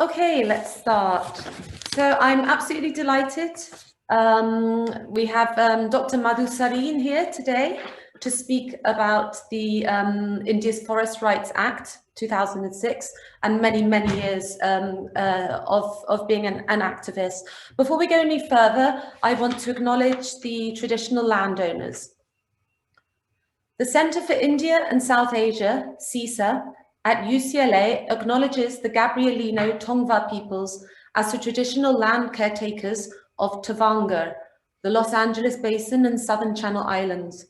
Okay, let's start. So I'm absolutely delighted. We have Dr. Madhu Sarin here today to speak about the India's Forest Rights Act 2006 and many, many years of being an activist. Before we go any further, I want to acknowledge the traditional landowners. The Centre for India and South Asia, CISA, at UCLA acknowledges the Gabrielino Tongva peoples as the traditional land caretakers of Tavangar, the Los Angeles Basin and Southern Channel Islands.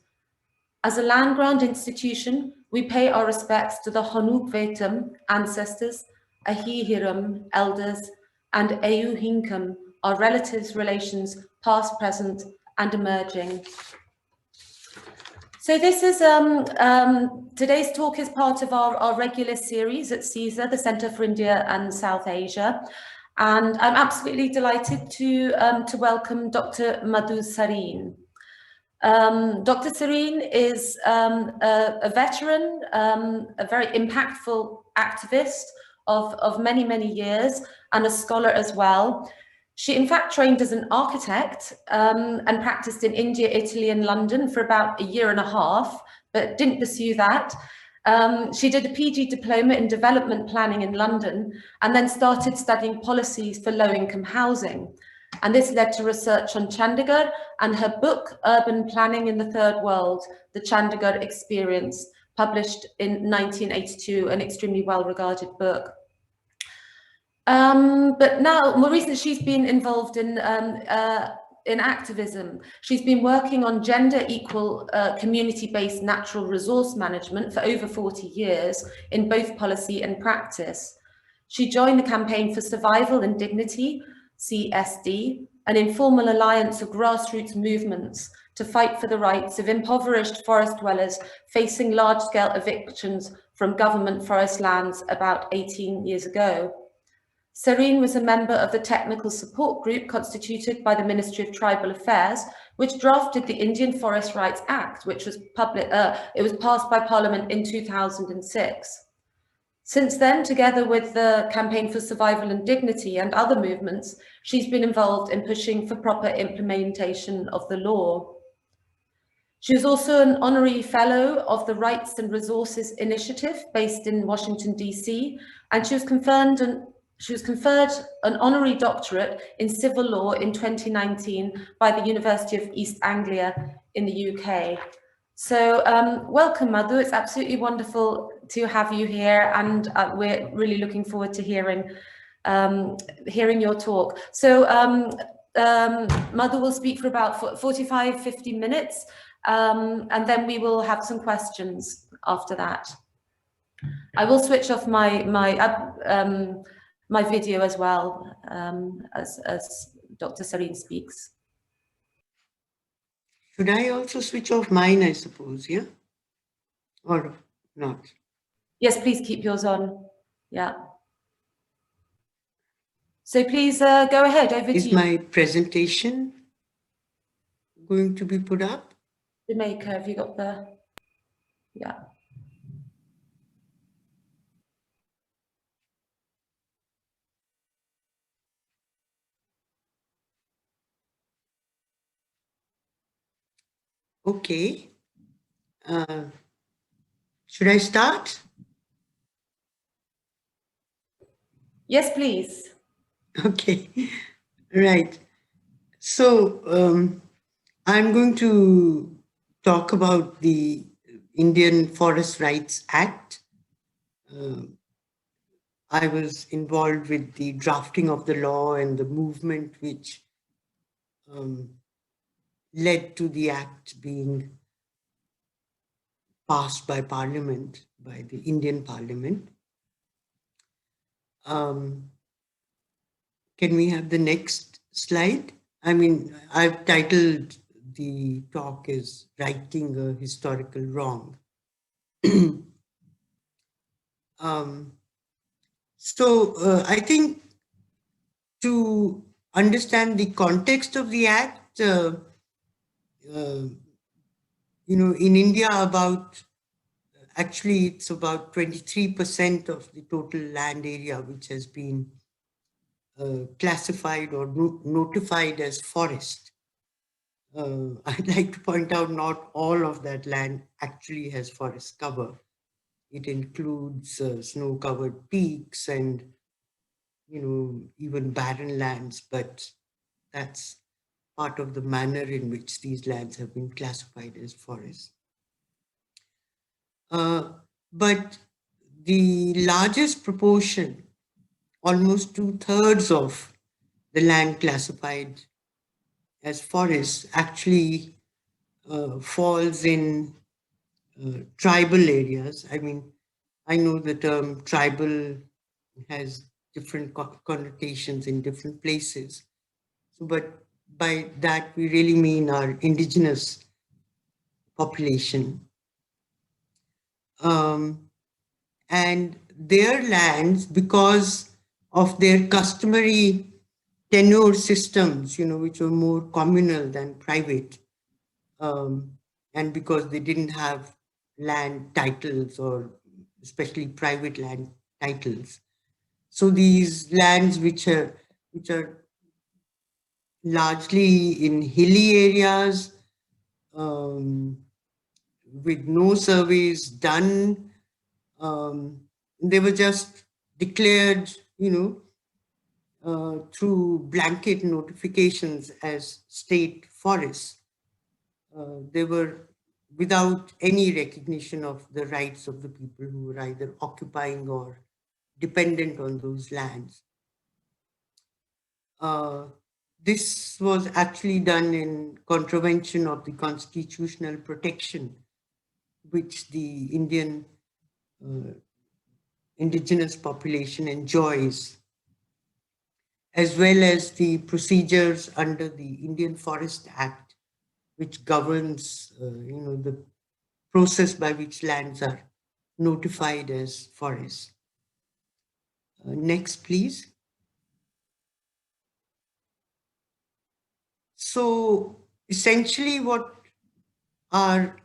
As a land-grant institution, we pay our respects to the Hanuk Vetam ancestors, Ahihiram elders, and Ayuhinkam, our relatives, relations, past, present, and emerging. So this is, today's talk is part of our regular series at CISA, the Centre for India and South Asia. And I'm absolutely delighted to welcome Dr. Madhu Sarin. Dr. Sarin is a veteran, a very impactful activist of many, many years, and a scholar as well. She in fact trained as an architect and practiced in India, Italy and London for about a year and a half, but didn't pursue that. She did a PG diploma in development planning in London and then started studying policies for low-income housing. And this led to research on Chandigarh and her book, Urban Planning in the Third World, The Chandigarh Experience, published in 1982, an extremely well-regarded book. But now, more recently, she's been involved in activism. She's been working on gender equal community-based natural resource management for over 40 years in both policy and practice. She joined the Campaign for Survival and Dignity, CSD, an informal alliance of grassroots movements to fight for the rights of impoverished forest dwellers facing large-scale evictions from government forest lands about 18 years ago. Sarin was a member of the technical support group constituted by the Ministry of Tribal Affairs, which drafted the Indian Forest Rights Act, which was it was passed by Parliament in 2006. Since then, together with the Campaign for Survival and Dignity and other movements, she's been involved in pushing for proper implementation of the law. She was also an honorary fellow of the Rights and Resources Initiative based in Washington, DC, and she was conferred an honorary doctorate in civil law in 2019 by the University of East Anglia in the UK. So welcome, Madhu. It's absolutely wonderful to have you here, and we're really looking forward to hearing your talk. So Madhu will speak for about 45, 50 minutes, and then we will have some questions after that. I will switch off my video as well as Dr. Sarin speaks. Should I also switch off mine, I suppose, yeah? Or not? Yes, please keep yours on. Yeah. So please go ahead, over to you. Is my presentation going to be put up? Jamaica, have you got the, yeah. Okay. Should I start? Yes, please. Okay. Right. So I'm going to talk about the Indian Forest Rights Act. I was involved with the drafting of the law and the movement which led to the act being passed by Parliament, by the Indian Parliament. Can we have the next slide? I mean, I've titled the talk as Righting a Historical Wrong. I think to understand the context of the act, in India, actually it's about 23% of the total land area which has been classified or notified as forest. I'd like to point out not all of that land actually has forest cover. It includes snow-covered peaks and, even barren lands, but that's part of the manner in which these lands have been classified as forests. But the largest proportion, almost 2/3 of the land classified as forests, actually falls in tribal areas. I mean, I know the term tribal has different connotations in different places. So, but by that, we really mean our indigenous population. And their lands, because of their customary tenure systems, which were more communal than private, and because they didn't have land titles or especially private land titles. So these lands which are largely in hilly areas, with no surveys done, they were just declared, through blanket notifications as state forests. They were without any recognition of the rights of the people who were either occupying or dependent on those lands. This was actually done in contravention of the constitutional protection which the Indian indigenous population enjoys, as well as the procedures under the Indian Forest Act, which governs, the process by which lands are notified as forests. Next, please. So essentially what are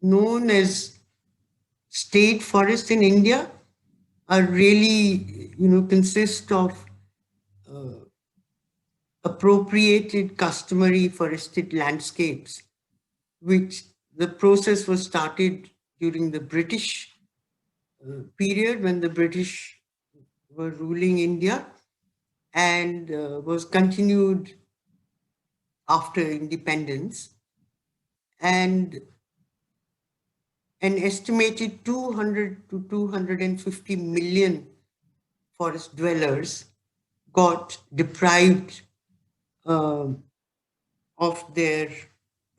known as state forests in India are really, consist of appropriated customary forested landscapes, which the process was started during the British period when the British were ruling India, and was continued after independence. And an estimated 200 to 250 million forest dwellers got deprived of their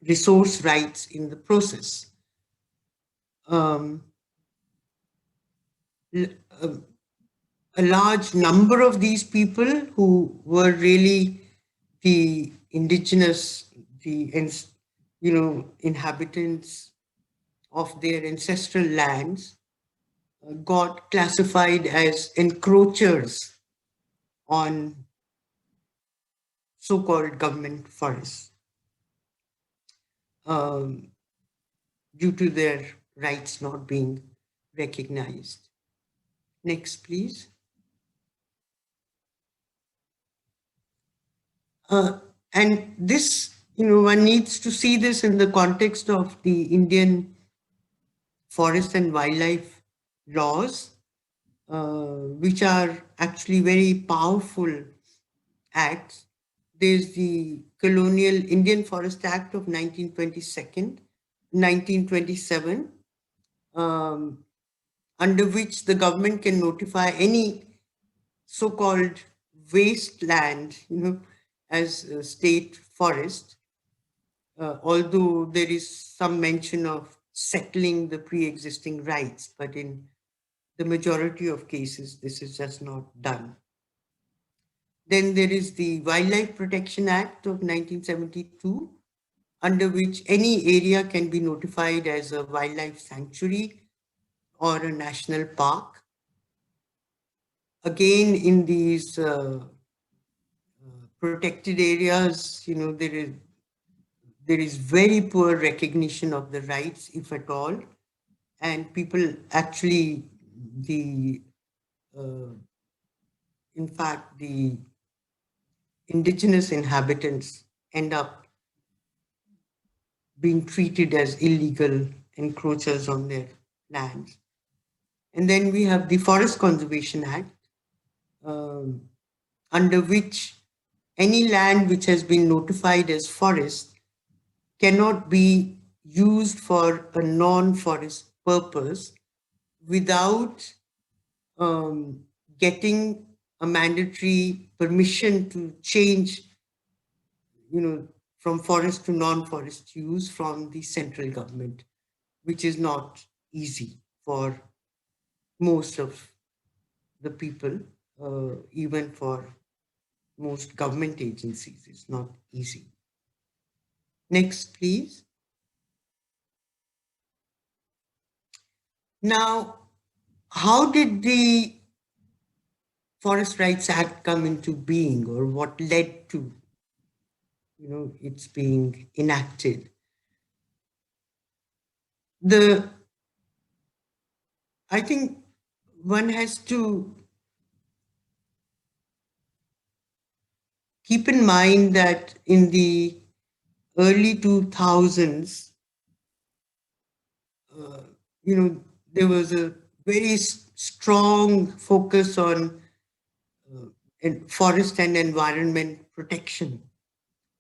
resource rights in the process. A large number of these people who were really the indigenous, the inhabitants of their ancestral lands, got classified as encroachers on so-called government forests due to their rights not being recognized. Next, please. And this, one needs to see this in the context of the Indian forest and wildlife laws, which are actually very powerful acts. There's the Colonial Indian Forest Act of 1927, under which the government can notify any so-called wasteland, as a state forest, although there is some mention of settling the pre-existing rights, but in the majority of cases, this is just not done. Then there is the Wildlife Protection Act of 1972, under which any area can be notified as a wildlife sanctuary or a national park. Again, in these protected areas, there is very poor recognition of the rights, if at all, and people actually, in fact, the indigenous inhabitants end up being treated as illegal encroachers on their lands. And then we have the Forest Conservation Act, um, under which any land which has been notified as forest cannot be used for a non-forest purpose without getting a mandatory permission to change, from forest to non-forest use from the central government, which is not easy for most of the people, even for most government agencies. It's not easy. Next, please. Now, how did the Forest Rights Act come into being, or what led to, its being enacted? I think one has to keep in mind that in the early 2000s, there was a very strong focus on forest and environment protection.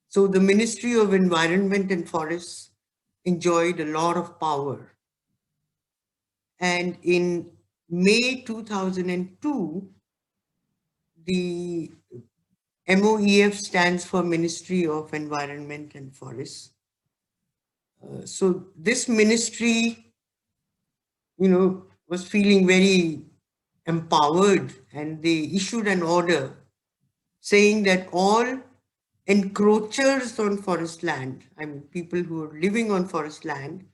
So the Ministry of Environment and Forests enjoyed a lot of power. And in May 2002, the MOEF stands for Ministry of Environment and Forests. So this ministry, was feeling very empowered, and they issued an order saying that all encroachers on forest land, I mean, people who are living on forest land,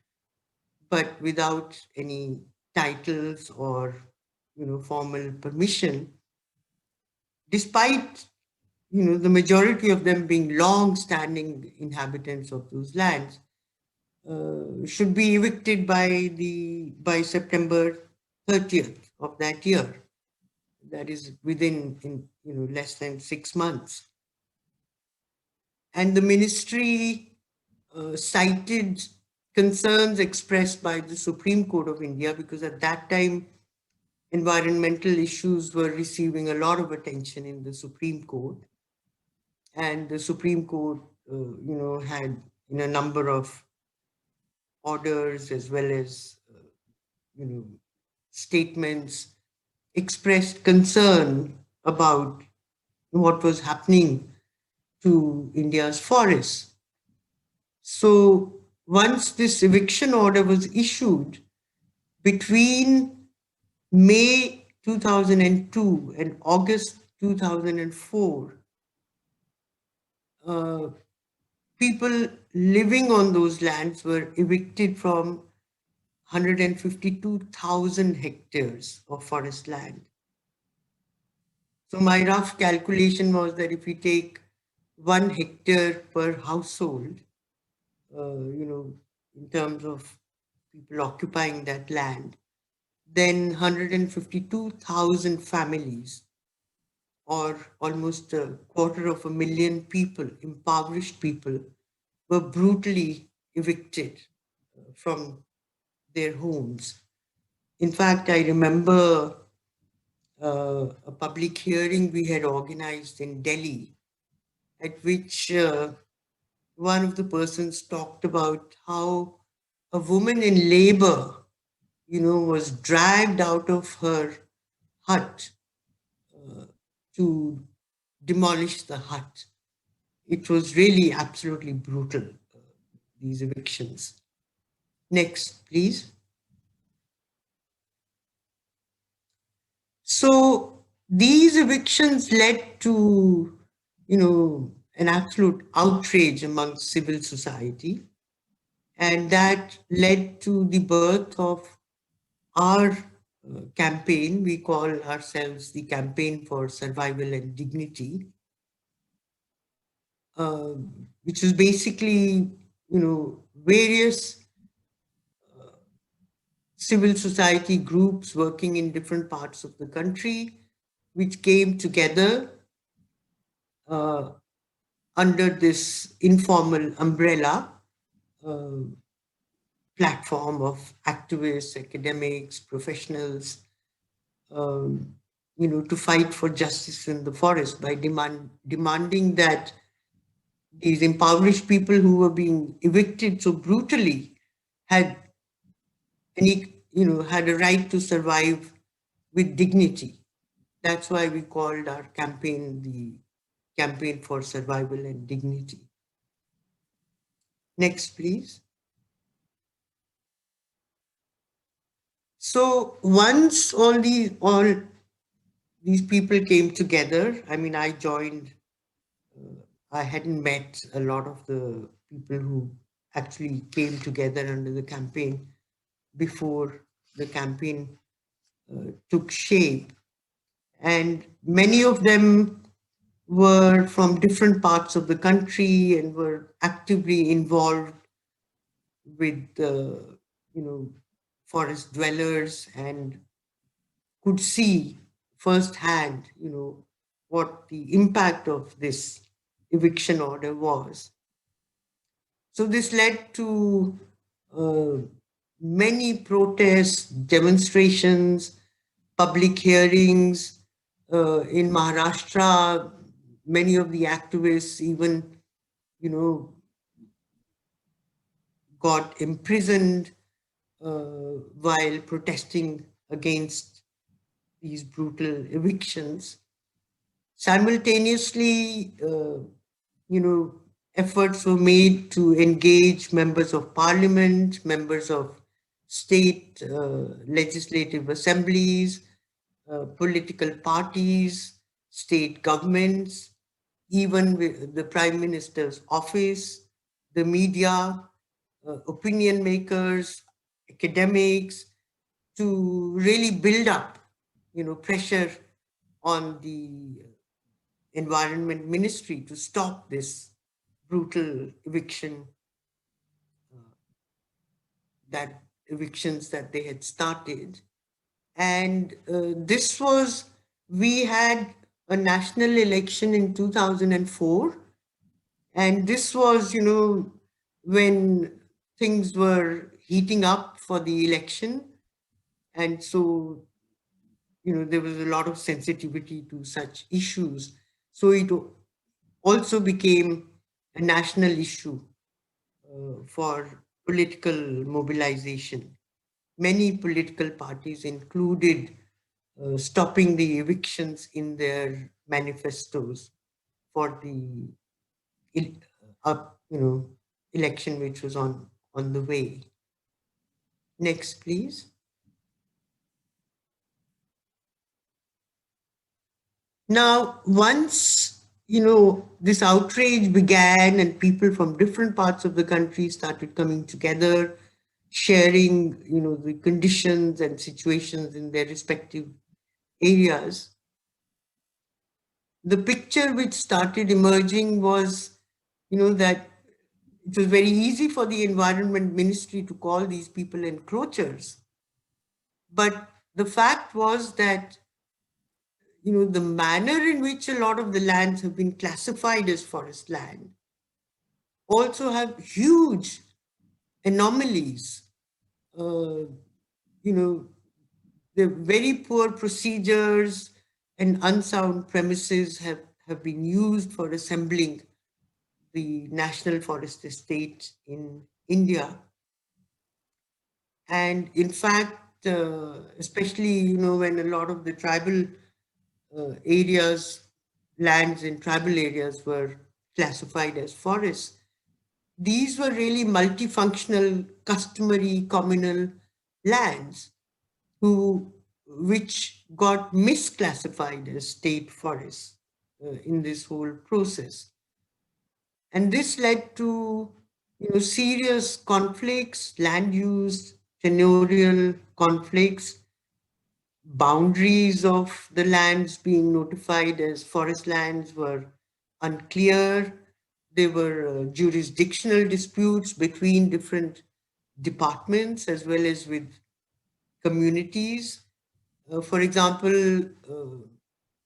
but without any titles or, formal permission, despite, the majority of them being long-standing inhabitants of those lands, should be evicted by September 30th of that year. That is within less than 6 months. And the ministry cited concerns expressed by the Supreme Court of India, because at that time, environmental issues were receiving a lot of attention in the Supreme Court. And the Supreme Court, had a number of orders as well as, statements expressed concern about what was happening to India's forests. So once this eviction order was issued, between May 2002 and August 2004, people living on those lands were evicted from 152,000 hectares of forest land. So my rough calculation was that if we take 1 hectare per household, in terms of people occupying that land, then 152,000 families, or almost 250,000 people, impoverished people, were brutally evicted from their homes. In fact, I remember a public hearing we had organized in Delhi, at which one of the persons talked about how a woman in labor, was dragged out of her hut to demolish the hut. It was really absolutely brutal, these evictions. Next, please. So these evictions led to, an absolute outrage among civil society. And that led to the birth of our campaign. We call ourselves the Campaign for Survival and Dignity, which is basically, various civil society groups working in different parts of the country, which came together under this informal umbrella uh, platform of activists, academics, professionals, um, to fight for justice in the forest by demanding that these impoverished people who were being evicted so brutally had had a right to survive with dignity. That's why we called our campaign the Campaign for Survival and Dignity. Next, please. So once all these people came together, I mean, I joined, I hadn't met a lot of the people who actually came together under the campaign before the campaign took shape. And many of them were from different parts of the country and were actively involved with forest dwellers and could see firsthand, what the impact of this eviction order was. So this led to uh, many protests, demonstrations, public hearings. In Maharashtra, many of the activists even, got imprisoned while protesting against these brutal evictions. Simultaneously, efforts were made to engage members of parliament, members of state legislative assemblies, political parties, state governments, even with the Prime Minister's office, the media, opinion makers, academics, to really build up, pressure on the Environment Ministry to stop this brutal evictions that they had started. And we had a national election in 2004. And this was, when things were heating up for the election. And so, there was a lot of sensitivity to such issues. So it also became a national issue for political mobilization. Many political parties included stopping the evictions in their manifestos for the election which was on the way. Next, please. Now, once this outrage began and people from different parts of the country started coming together, sharing the conditions and situations in their respective areas, the picture which started emerging was that it was very easy for the Environment Ministry to call these people encroachers. But the fact was that the manner in which a lot of the lands have been classified as forest land also have huge anomalies. The very poor procedures and unsound premises have been used for assembling the National Forest Estate in India. And in fact, especially, when a lot of the tribal lands in tribal areas were classified as forests, these were really multifunctional, customary, communal lands which got misclassified as state forests in this whole process. And this led to serious conflicts, land use, tenurial conflicts, boundaries of the lands being notified as forest lands were unclear. There were jurisdictional disputes between different departments as well as with communities. For example,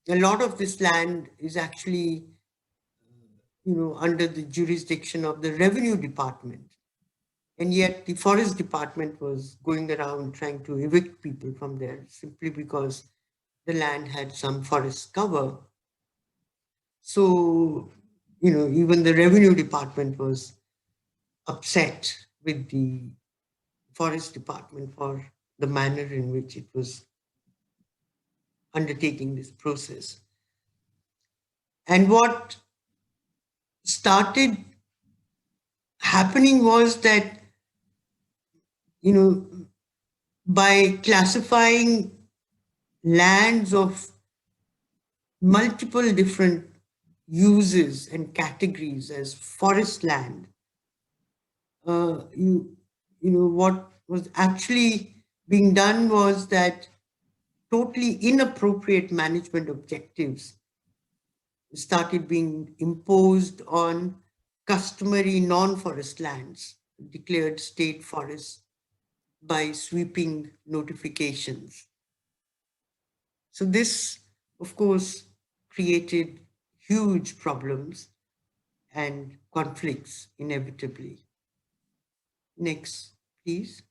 a lot of this land is actually, under the jurisdiction of the revenue department. And yet the forest department was going around trying to evict people from there simply because the land had some forest cover. So, even the revenue department was upset with the forest department for the manner in which it was undertaking this process. And what started happening was that, by classifying lands of multiple different uses and categories as forest land, what was actually being done was that totally inappropriate management objectives started being imposed on customary non-forest lands declared state forests by sweeping notifications. So this, of course, created huge problems and conflicts inevitably. Next, please.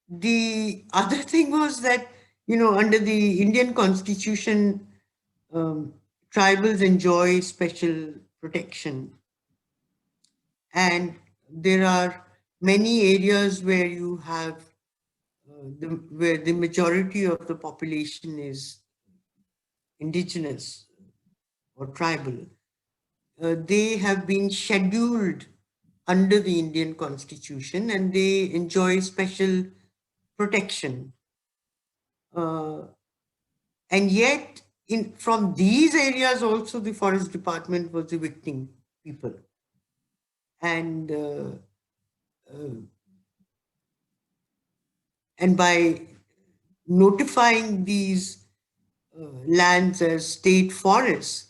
The other thing was that, under the Indian Constitution, tribals enjoy special protection. And there are many areas where you have, where the majority of the population is indigenous or tribal. They have been scheduled under the Indian Constitution and they enjoy special protection. And yet, from these areas also, the forest department was evicting people. And by notifying these lands as state forests,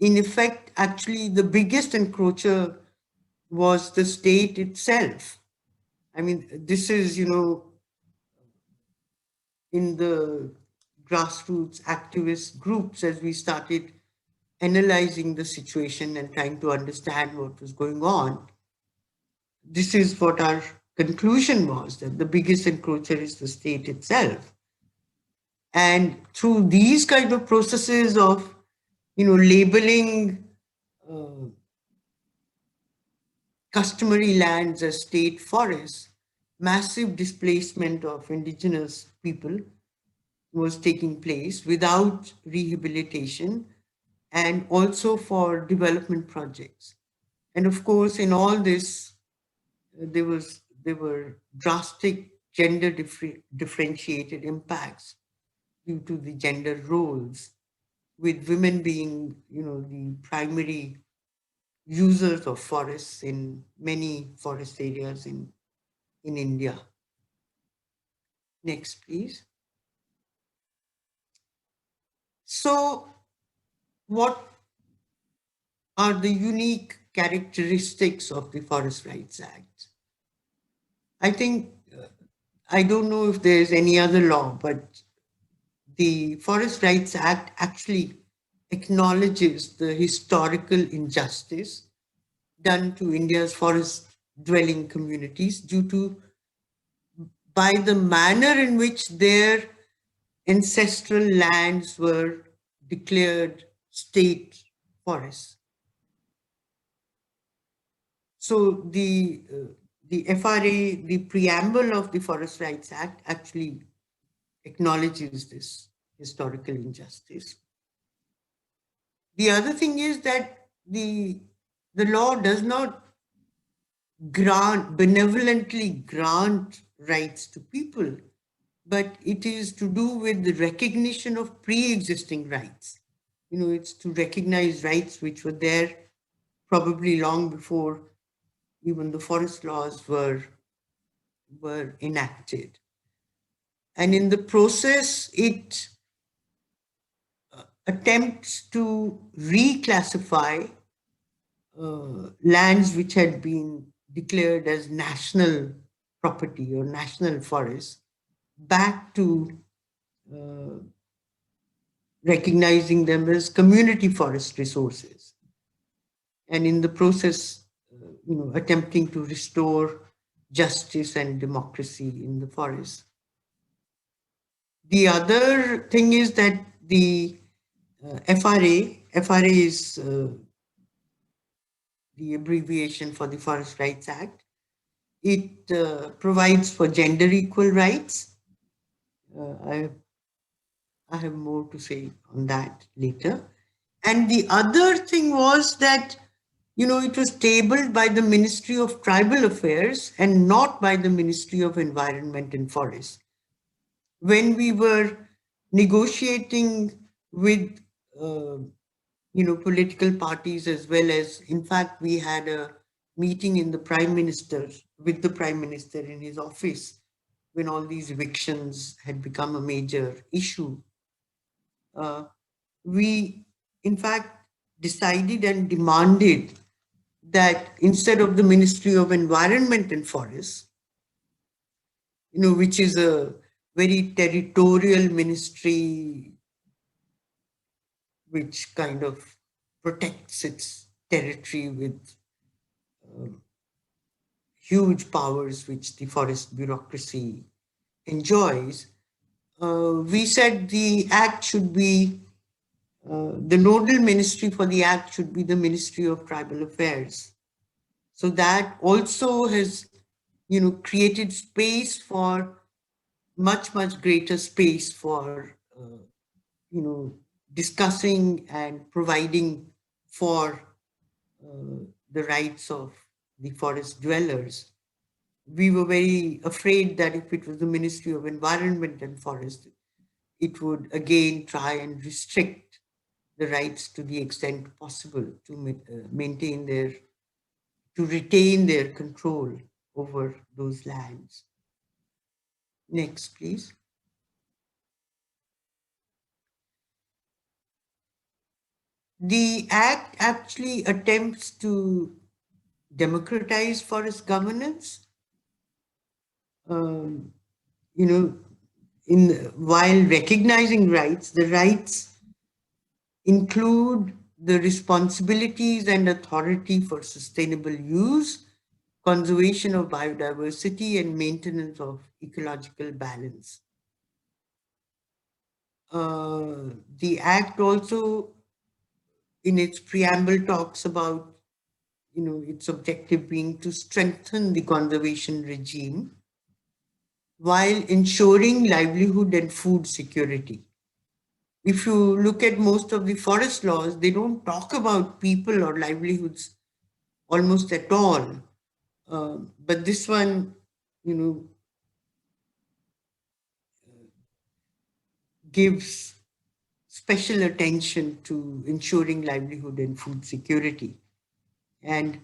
in effect, actually, the biggest encroacher was the state itself. I mean, this is, in the grassroots activist groups, as we started analyzing the situation and trying to understand what was going on, this is what our conclusion was, that the biggest encroacher is the state itself. And through these kind of processes of, labeling customary lands as state forests, massive displacement of indigenous people was taking place without rehabilitation and also for development projects. And of course, in all this, there were drastic gender differentiated impacts due to the gender roles, with women being, the primary users of forests in many forest areas in India. Next, please. So, what are the unique characteristics of the Forest Rights Act? I think, I don't know if there's any other law, but the Forest Rights Act actually acknowledges the historical injustice done to India's forest dwelling communities by the manner in which their ancestral lands were declared state forests. So the FRA, the preamble of the Forest Rights Act, actually acknowledges this historical injustice. The other thing is that the law does not benevolently grant rights to people, but it is to do with the recognition of pre-existing rights. It's to recognize rights which were there probably long before even the forest laws were enacted. And in the process, it attempts to reclassify lands which had been declared as national property or national forests back to recognizing them as community forest resources, and in the process, attempting to restore justice and democracy in the forest. The other thing is that the FRA is the abbreviation for the Forest Rights Act. It provides for gender equal rights. I have more to say on that later. And the other thing was that, it was tabled by the Ministry of Tribal Affairs and not by the Ministry of Environment and Forest. When we were negotiating with, political parties, as well as, in fact, we had a meeting with the Prime Minister in his office when all these evictions had become a major issue. We, in fact, decided and demanded that instead of the Ministry of Environment and Forests, which is a very territorial ministry which kind of protects its territory with huge powers which the forest bureaucracy enjoys, we said the act should be, the nodal ministry for the act should be the Ministry of Tribal Affairs. So that also has, created space for much, much greater space for, discussing and providing for the rights of the forest dwellers. We were very afraid that if it was the Ministry of Environment and Forest, it would again try and restrict the rights to the extent possible to retain their control over those lands. Next, please. The Act actually attempts to democratize forest governance. While recognizing rights, the rights include the responsibilities and authority for sustainable use, conservation of biodiversity, and maintenance of ecological balance. The Act also, in its preamble, talks about, its objective being to strengthen the conservation regime while ensuring livelihood and food security. If you look at most of the forest laws, they don't talk about people or livelihoods almost at all. But this one, gives special attention to ensuring livelihood and food security, and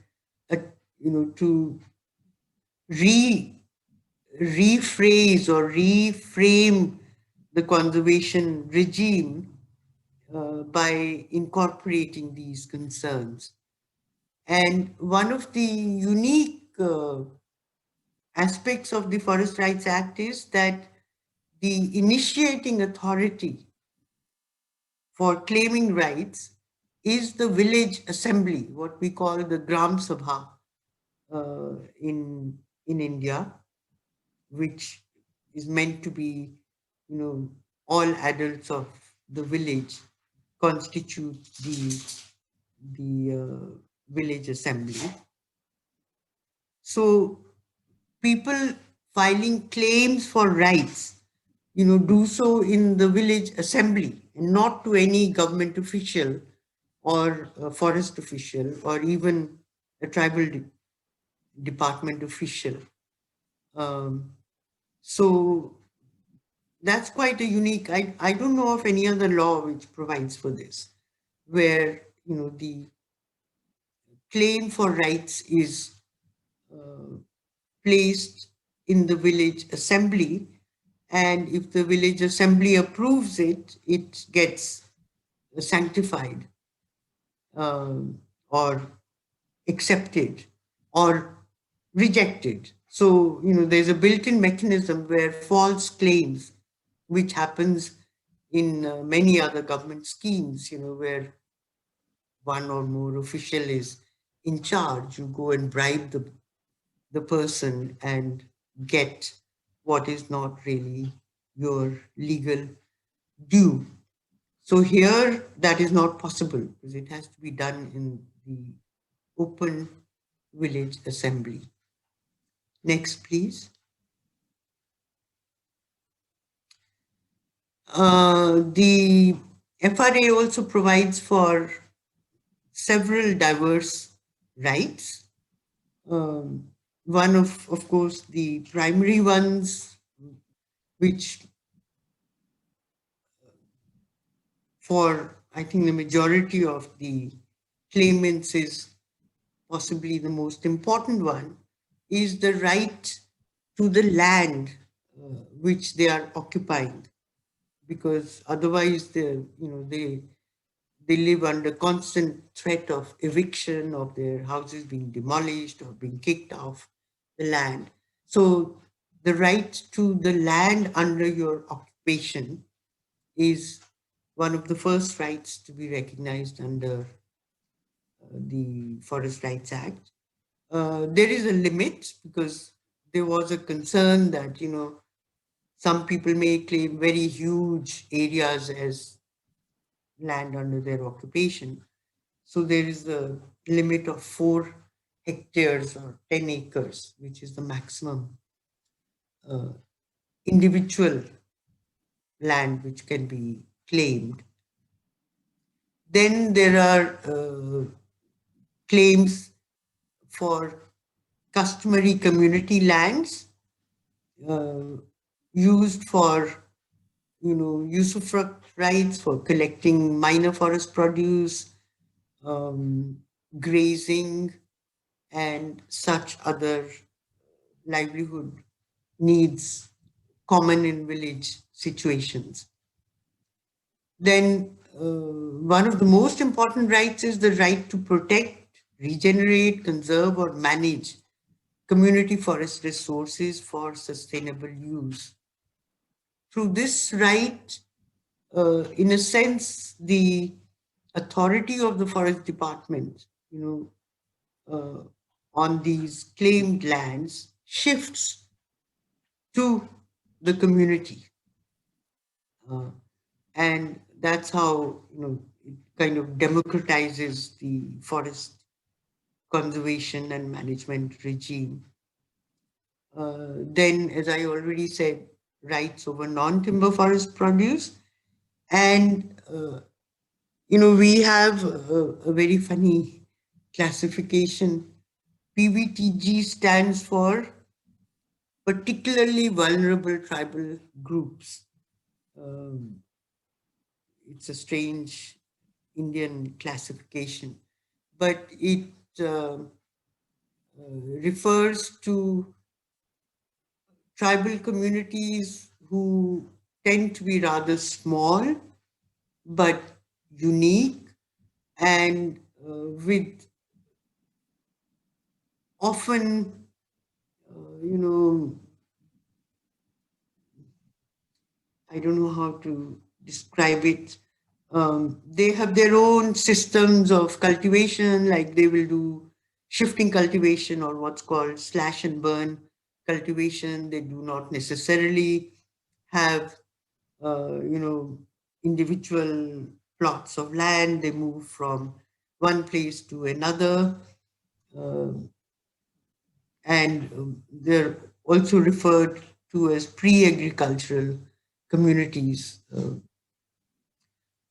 to rephrase or reframe the conservation regime by incorporating these concerns. And one of the unique aspects of the Forest Rights Act is that the initiating authority for claiming rights is the village assembly, what we call the Gram Sabha in India, which is meant to be, all adults of the village constitute the village assembly. So people filing claims for rights, do so in the village assembly and not to any government official or a forest official or even a tribal department official. So that's quite a unique, I don't know of any other law which provides for this, where, the claim for rights is placed in the village assembly, and if the village assembly approves it, it gets sanctified or accepted or rejected So, there's a built-in mechanism where false claims, which happens in many other government schemes, where one or more official is in charge, you go and bribe the person and get what is not really your legal due. So here that is not possible because it has to be done in the open village assembly. Next, please. The FRA also provides for several diverse rights. One of course, the primary ones, which for, I think, the majority of the claimants is possibly the most important one, is the right to the land which they are occupying, because otherwise they live under constant threat of eviction, of their houses being demolished or being kicked off the land. So the right to the land under your occupation is one of the first rights to be recognized under the Forest Rights Act. There is a limit because there was a concern that, some people may claim very huge areas as land under their occupation. So there is a limit of 4 hectares or 10 acres, which is the maximum individual land which can be claimed. Then there are claims for customary community lands used for, usufruct rights for collecting minor forest produce, grazing, and such other livelihood needs common in village situations. Then one of the most important rights is the right to protect, regenerate, conserve, or manage community forest resources for sustainable use. Through this right, in a sense, the authority of the forest department, on these claimed lands shifts to the community. And that's how, it kind of democratizes the forest conservation and management regime. Then, as I already said, rights over non-timber forest produce. And, we have a very funny classification. PVTG stands for particularly vulnerable tribal groups. It's a strange Indian classification, but it refers to tribal communities who tend to be rather small, but unique, and with often, I don't know how to describe it. They have their own systems of cultivation, like they will do shifting cultivation or what's called slash and burn cultivation. They do not necessarily have, individual plots of land. They move from one place to another. And they're also referred to as pre-agricultural communities.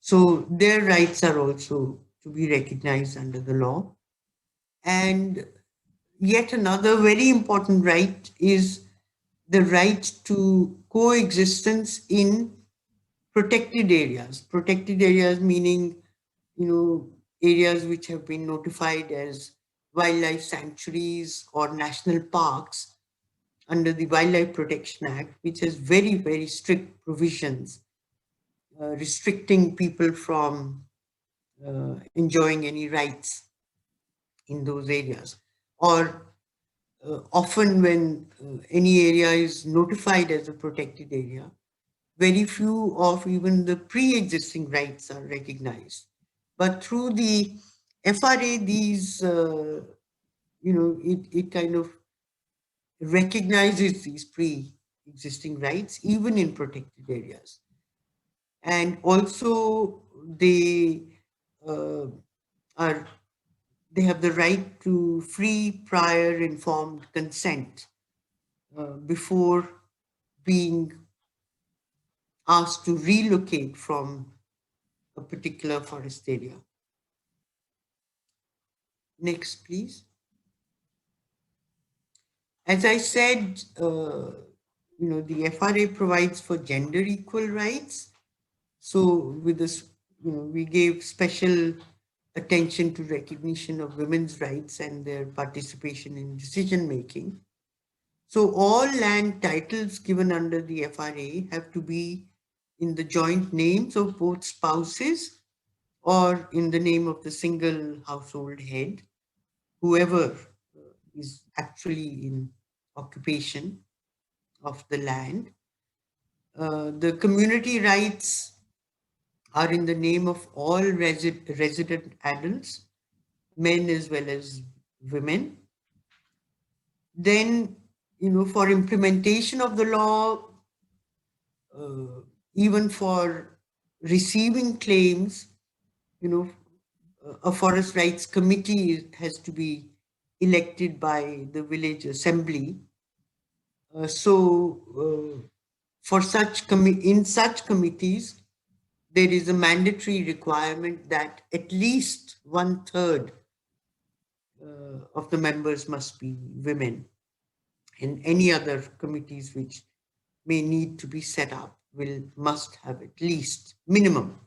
So their rights are also to be recognized under the law. And yet another very important right is the right to coexistence in protected areas. Protected areas meaning, areas which have been notified as wildlife sanctuaries or national parks under the Wildlife Protection Act, which has very, very strict provisions restricting people from enjoying any rights in those areas. Or often when any area is notified as a protected area, very few of even the pre-existing rights are recognized. But through the FRA, these, it kind of recognizes these pre-existing rights, even in protected areas. And also they uh, are, they have the right to free, prior, informed consent before being asked to relocate from a particular forest area. Next, please. As I said, the FRA provides for gender equal rights. So with this, we gave special attention to recognition of women's rights and their participation in decision making. So all land titles given under the FRA have to be in the joint names of both spouses or in the name of the single household head, whoever is actually in occupation of the land. The community rights are in the name of all resident adults, men as well as women. Then, for implementation of the law, even for receiving claims, a forest rights committee has to be elected by the village assembly. For in such committees, there is a mandatory requirement that at least 1/3 of the members must be women. And any other committees which may need to be set up must have at least minimum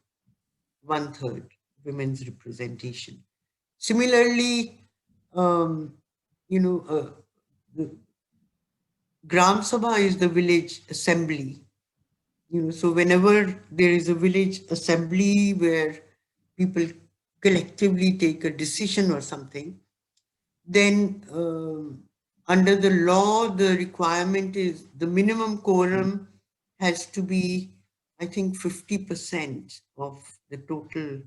1/3 women's representation. Similarly, the Gram Sabha is the village assembly. So whenever there is a village assembly where people collectively take a decision or something, then under the law, the requirement is the minimum quorum has to be, I think, 50% of the total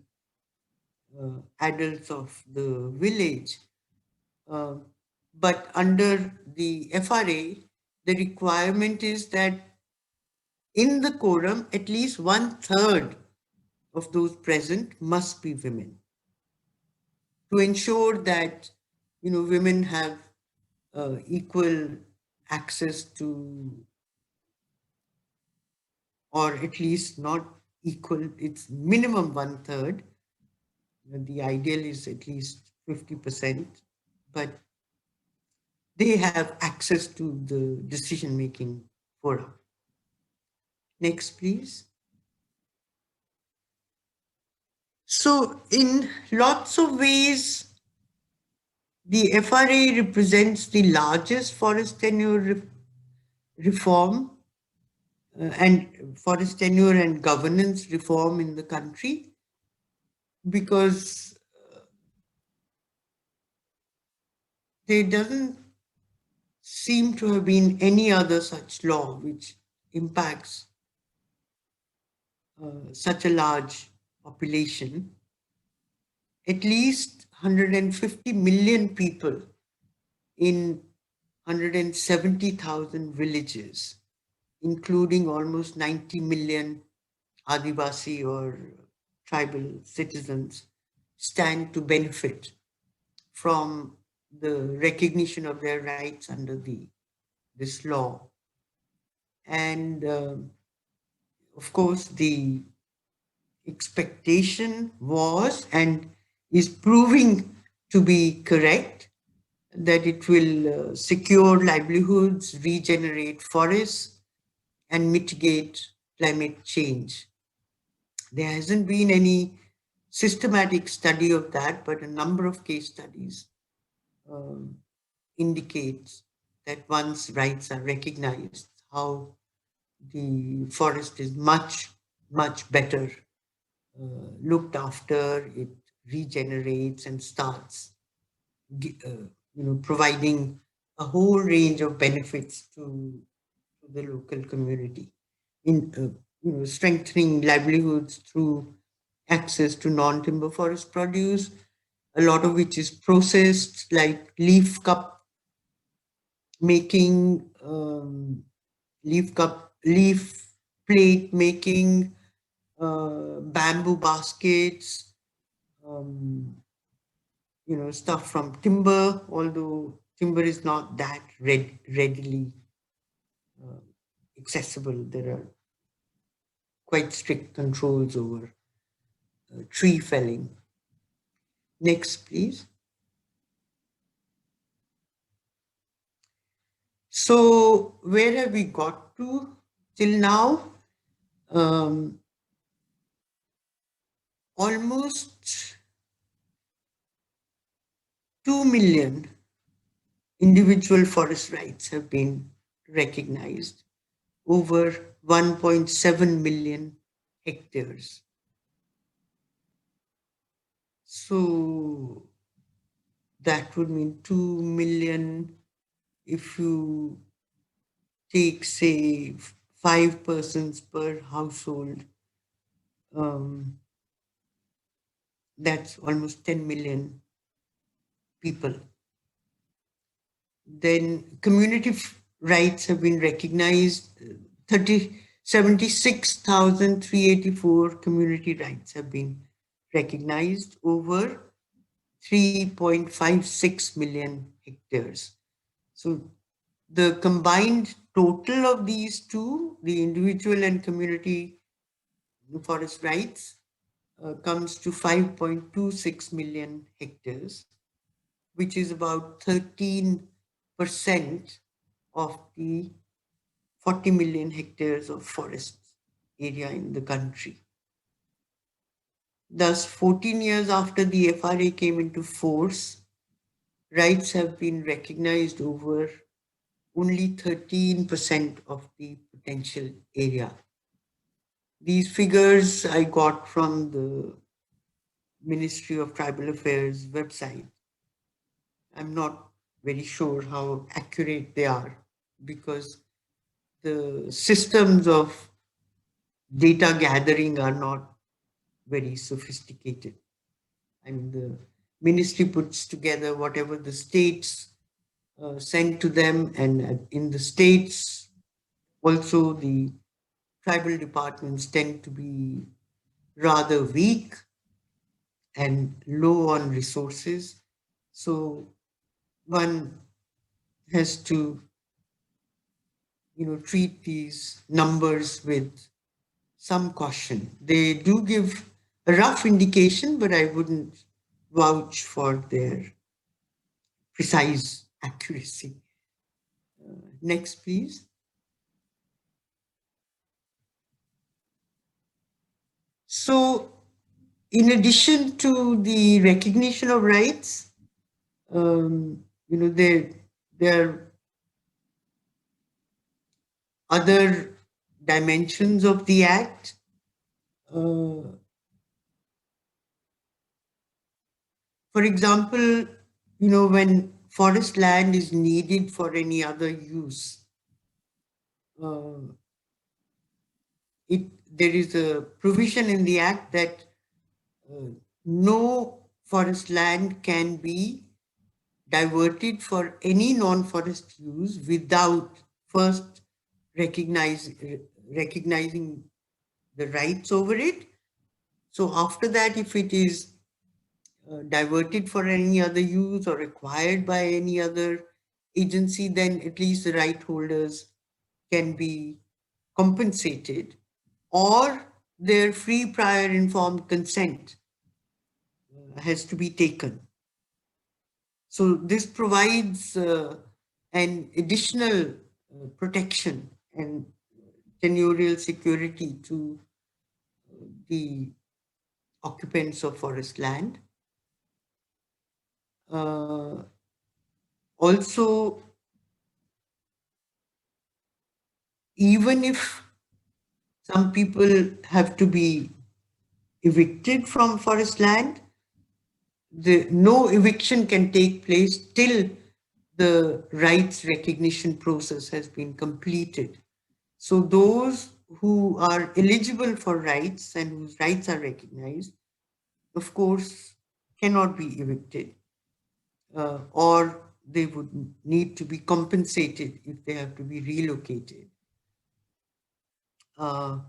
adults of the village. But under the FRA, the requirement is that in the quorum, at least 1/3 of those present must be women, to ensure that women have equal access to, or at least not equal, it's minimum 1/3. The ideal is at least 50%, but they have access to the decision-making forum. Next, please. So in lots of ways, the FRA represents the largest forest tenure reform and forest tenure and governance reform in the country, because there doesn't seem to have been any other such law which impacts such a large population. At least 150 million people in 170,000 villages, including almost 90 million Adivasi or tribal citizens, stand to benefit from the recognition of their rights under this law. And of course, the expectation was and is proving to be correct, that it will secure livelihoods, regenerate forests, and mitigate climate change. There hasn't been any systematic study of that, but a number of case studies indicates that once rights are recognized, how the forest is much, much better looked after, it regenerates and starts providing a whole range of benefits to the local community in strengthening livelihoods through access to non-timber forest produce, a lot of which is processed, like making, leaf plate making, bamboo baskets, um, stuff from timber, although timber is not that readily uh, accessible. There are quite strict controls over tree felling. Next, please. So where have we got to till now? Almost 2 million individual forest rights have been recognized over 1.7 million hectares. So that would mean 2 million if you take, say, 5 persons per household. That's almost 10 million people. Then community rights have been recognized. 76,384 community rights have been recognized over 3.56 million hectares. So the combined total of these two, the individual and community forest rights, comes to 5.26 million hectares, which is about 13% of the 40 million hectares of forest area in the country. Thus, 14 years after the FRA came into force, rights have been recognized over only 13% of the potential area. These figures I got from the Ministry of Tribal Affairs website. I'm not very sure how accurate they are because the systems of data gathering are not very sophisticated. I mean, the ministry puts together whatever the states send to them, and in the states also the tribal departments tend to be rather weak and low on resources. So one has to, treat these numbers with some caution. They do give a rough indication, but I wouldn't vouch for their precise accuracy. Next, please. So, in addition to the recognition of rights, there are other dimensions of the Act. For example, when forest land is needed for any other use, there is a provision in the Act that no forest land can be diverted for any non-forest use without first recognizing the rights over it. So after that, if it is diverted for any other use or acquired by any other agency, then at least the right holders can be compensated, or their free prior informed consent has to be taken. So this provides an additional protection and tenurial security to the occupants of forest land. Also, even if some people have to be evicted from forest land, no eviction can take place till the rights recognition process has been completed. So those who are eligible for rights and whose rights are recognized, of course, cannot be evicted, or they would need to be compensated if they have to be relocated. But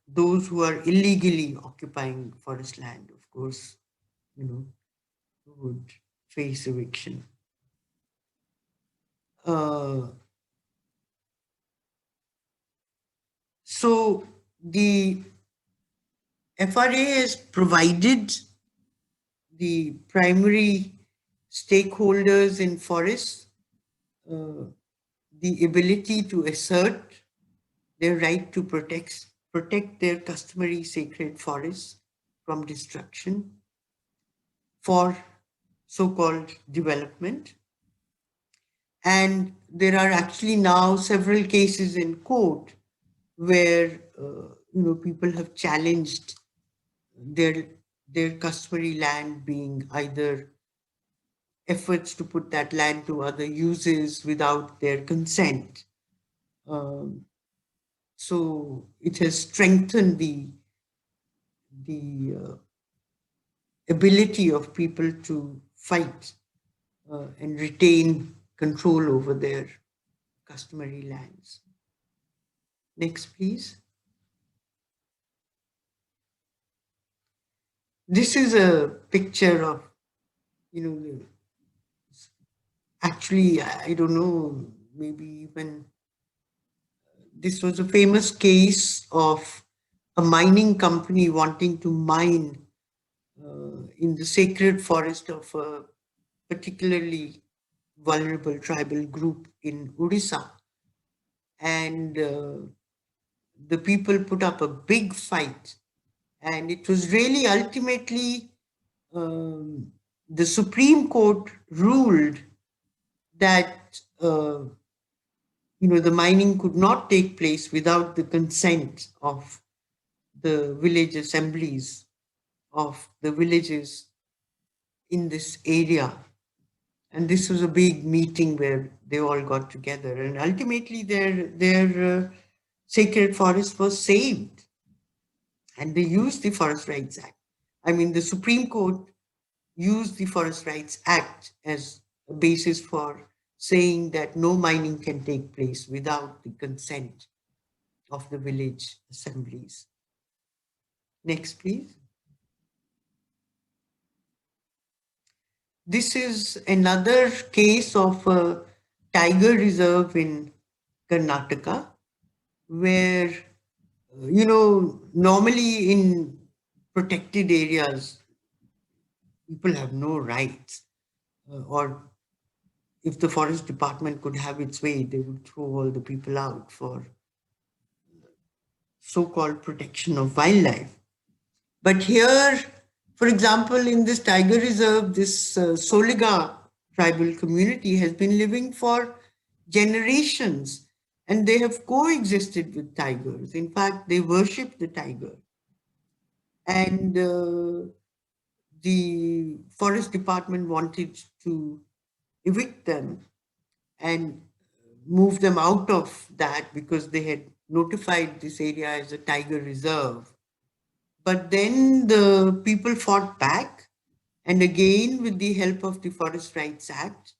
those who are illegally occupying forest land, of course, would face eviction. So the FRA has provided the primary stakeholders in forests the ability to assert their right to protect their customary sacred forests from destruction for so-called development. And there are actually now several cases in court where people have challenged their customary land being either efforts to put that land to other uses without their consent. So it has strengthened the ability of people to fight and retain control over their customary lands. Next, please. This is a picture of, actually, I don't know, maybe even this was a famous case of a mining company wanting to mine in the sacred forest of a particularly vulnerable tribal group in Odisha. And the people put up a big fight. And it was really ultimately the Supreme Court ruled that the mining could not take place without the consent of the village assemblies of the villages in this area. And this was a big meeting where they all got together, and ultimately their sacred forest was saved, and they used the Forest Rights Act. I mean, the Supreme Court used the Forest Rights Act as a basis for saying that no mining can take place without the consent of the village assemblies. Next, please. This is another case of a tiger reserve in Karnataka, where, normally in protected areas, people have no rights, or if the forest department could have its way, they would throw all the people out for so-called protection of wildlife. But here, for example, in this tiger reserve, this Soliga tribal community has been living for generations, and they have coexisted with tigers. In fact, they worship the tiger. And the forest department wanted to evict them and move them out of that because they had notified this area as a tiger reserve. But then the people fought back, and again, with the help of the Forest Rights Act,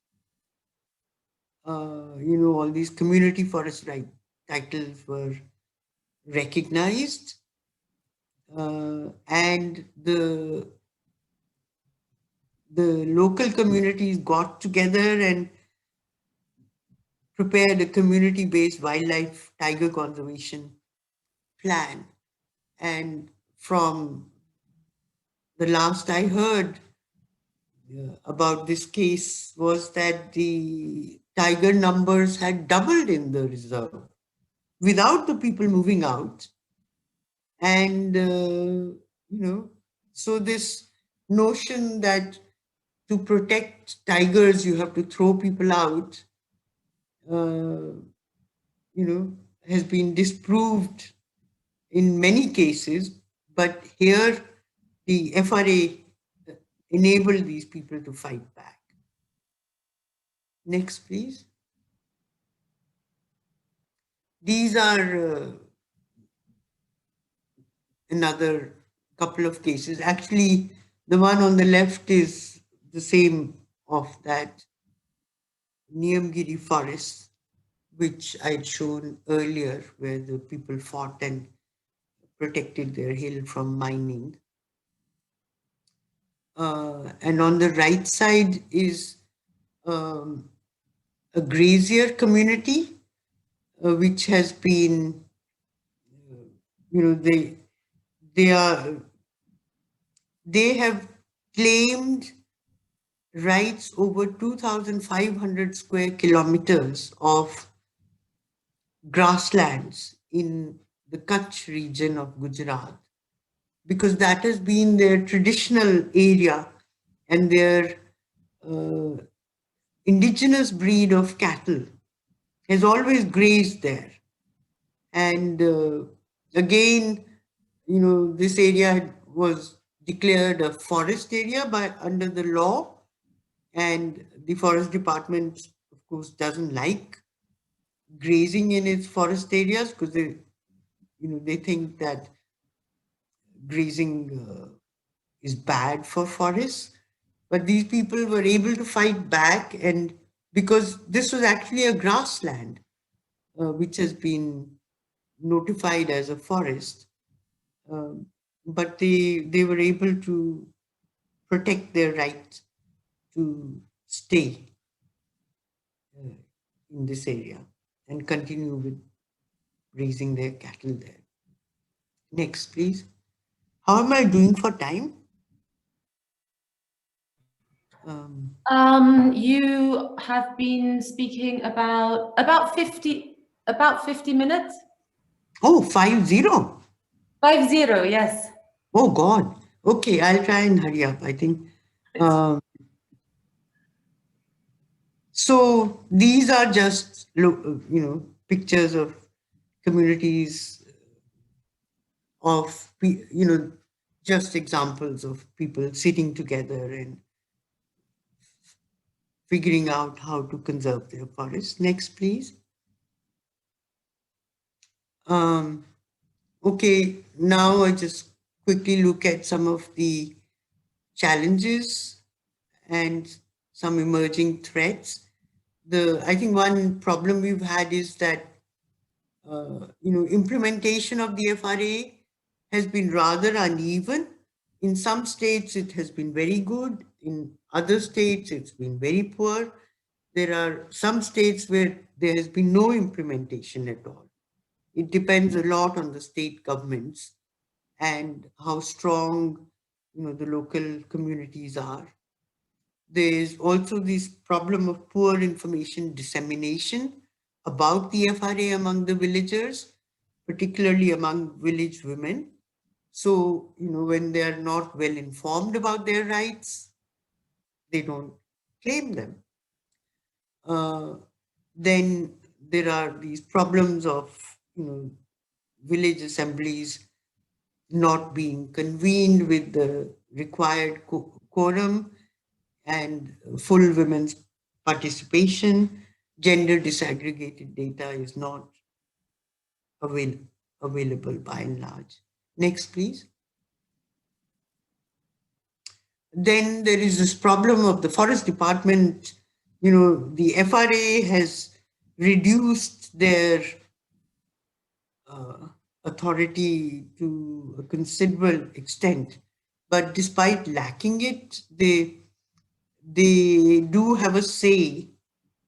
all these community forest right titles were recognized, and the local communities got together and prepared a community-based wildlife tiger conservation plan. And from the last I heard about this case was that the tiger numbers had doubled in the reserve without the people moving out. And, so this notion that to protect tigers, you have to throw people out, has been disproved in many cases, but here the FRA enabled these people to fight back. Next, please. These are another couple of cases. Actually, the one on the left is the same of that Niyamgiri forest, which I'd shown earlier, where the people fought and protected their hill from mining. And on the right side is a grazier community, which has been, they have claimed rights over 2,500 square kilometers of grasslands in the Kutch region of Gujarat, because that has been their traditional area and their indigenous breed of cattle has always grazed there. And again, this area was declared a forest area under the law, and the forest department, of course, doesn't like grazing in its forest areas because they think that grazing is bad for forests. But these people were able to fight back, and because this was actually a grassland, which has been notified as a forest, but they were able to protect their right to stay in this area and continue with raising their cattle there. Next, please. How am I doing for time? You have been speaking about 50 minutes. Oh, 50. 50, yes. Oh God. Okay, I'll try and hurry up, I think. So these are just pictures of communities of just examples of people sitting together and figuring out how to conserve their forests. Next, please. Okay, now I just quickly look at some of the challenges and some emerging threats. I think one problem we've had is that implementation of the FRA has been rather uneven. In some states, it has been very good. In other states, it's been very poor. There are some states where there has been no implementation at all. It depends a lot on the state governments and how strong, the local communities are. There's also this problem of poor information dissemination about the FRA among the villagers, particularly among village women. So, when they are not well informed about their rights, they don't claim them. Then there are these problems of, village assemblies not being convened with the required quorum and full women's participation. Gender disaggregated data is not available by and large. Next, please. Then there is this problem of the forest department. The FRA has reduced their authority to a considerable extent, but despite lacking it, they do have a say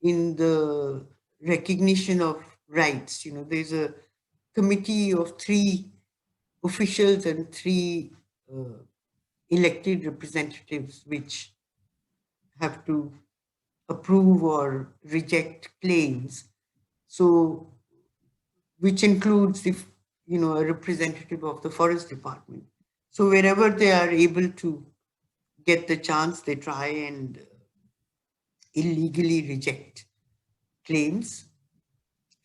in the recognition of rights. There's a committee of 3 officials and 3 elected representatives which have to approve or reject claims. So, which includes a representative of the forest department. So wherever they are able to get the chance, they try and illegally reject claims.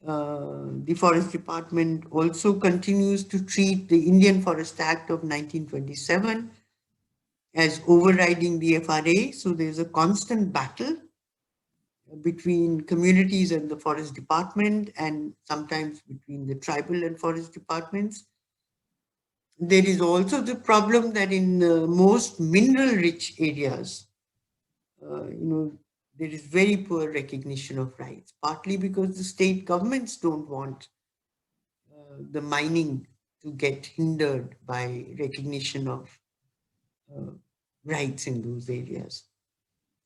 The forest department also continues to treat the Indian Forest Act of 1927 as overriding the FRA. So there's a constant battle between communities and the forest department, and sometimes between the tribal and forest departments. There is also the problem that in most mineral-rich areas, there is very poor recognition of rights, partly because the state governments don't want the mining to get hindered by recognition of uh, rights in those areas.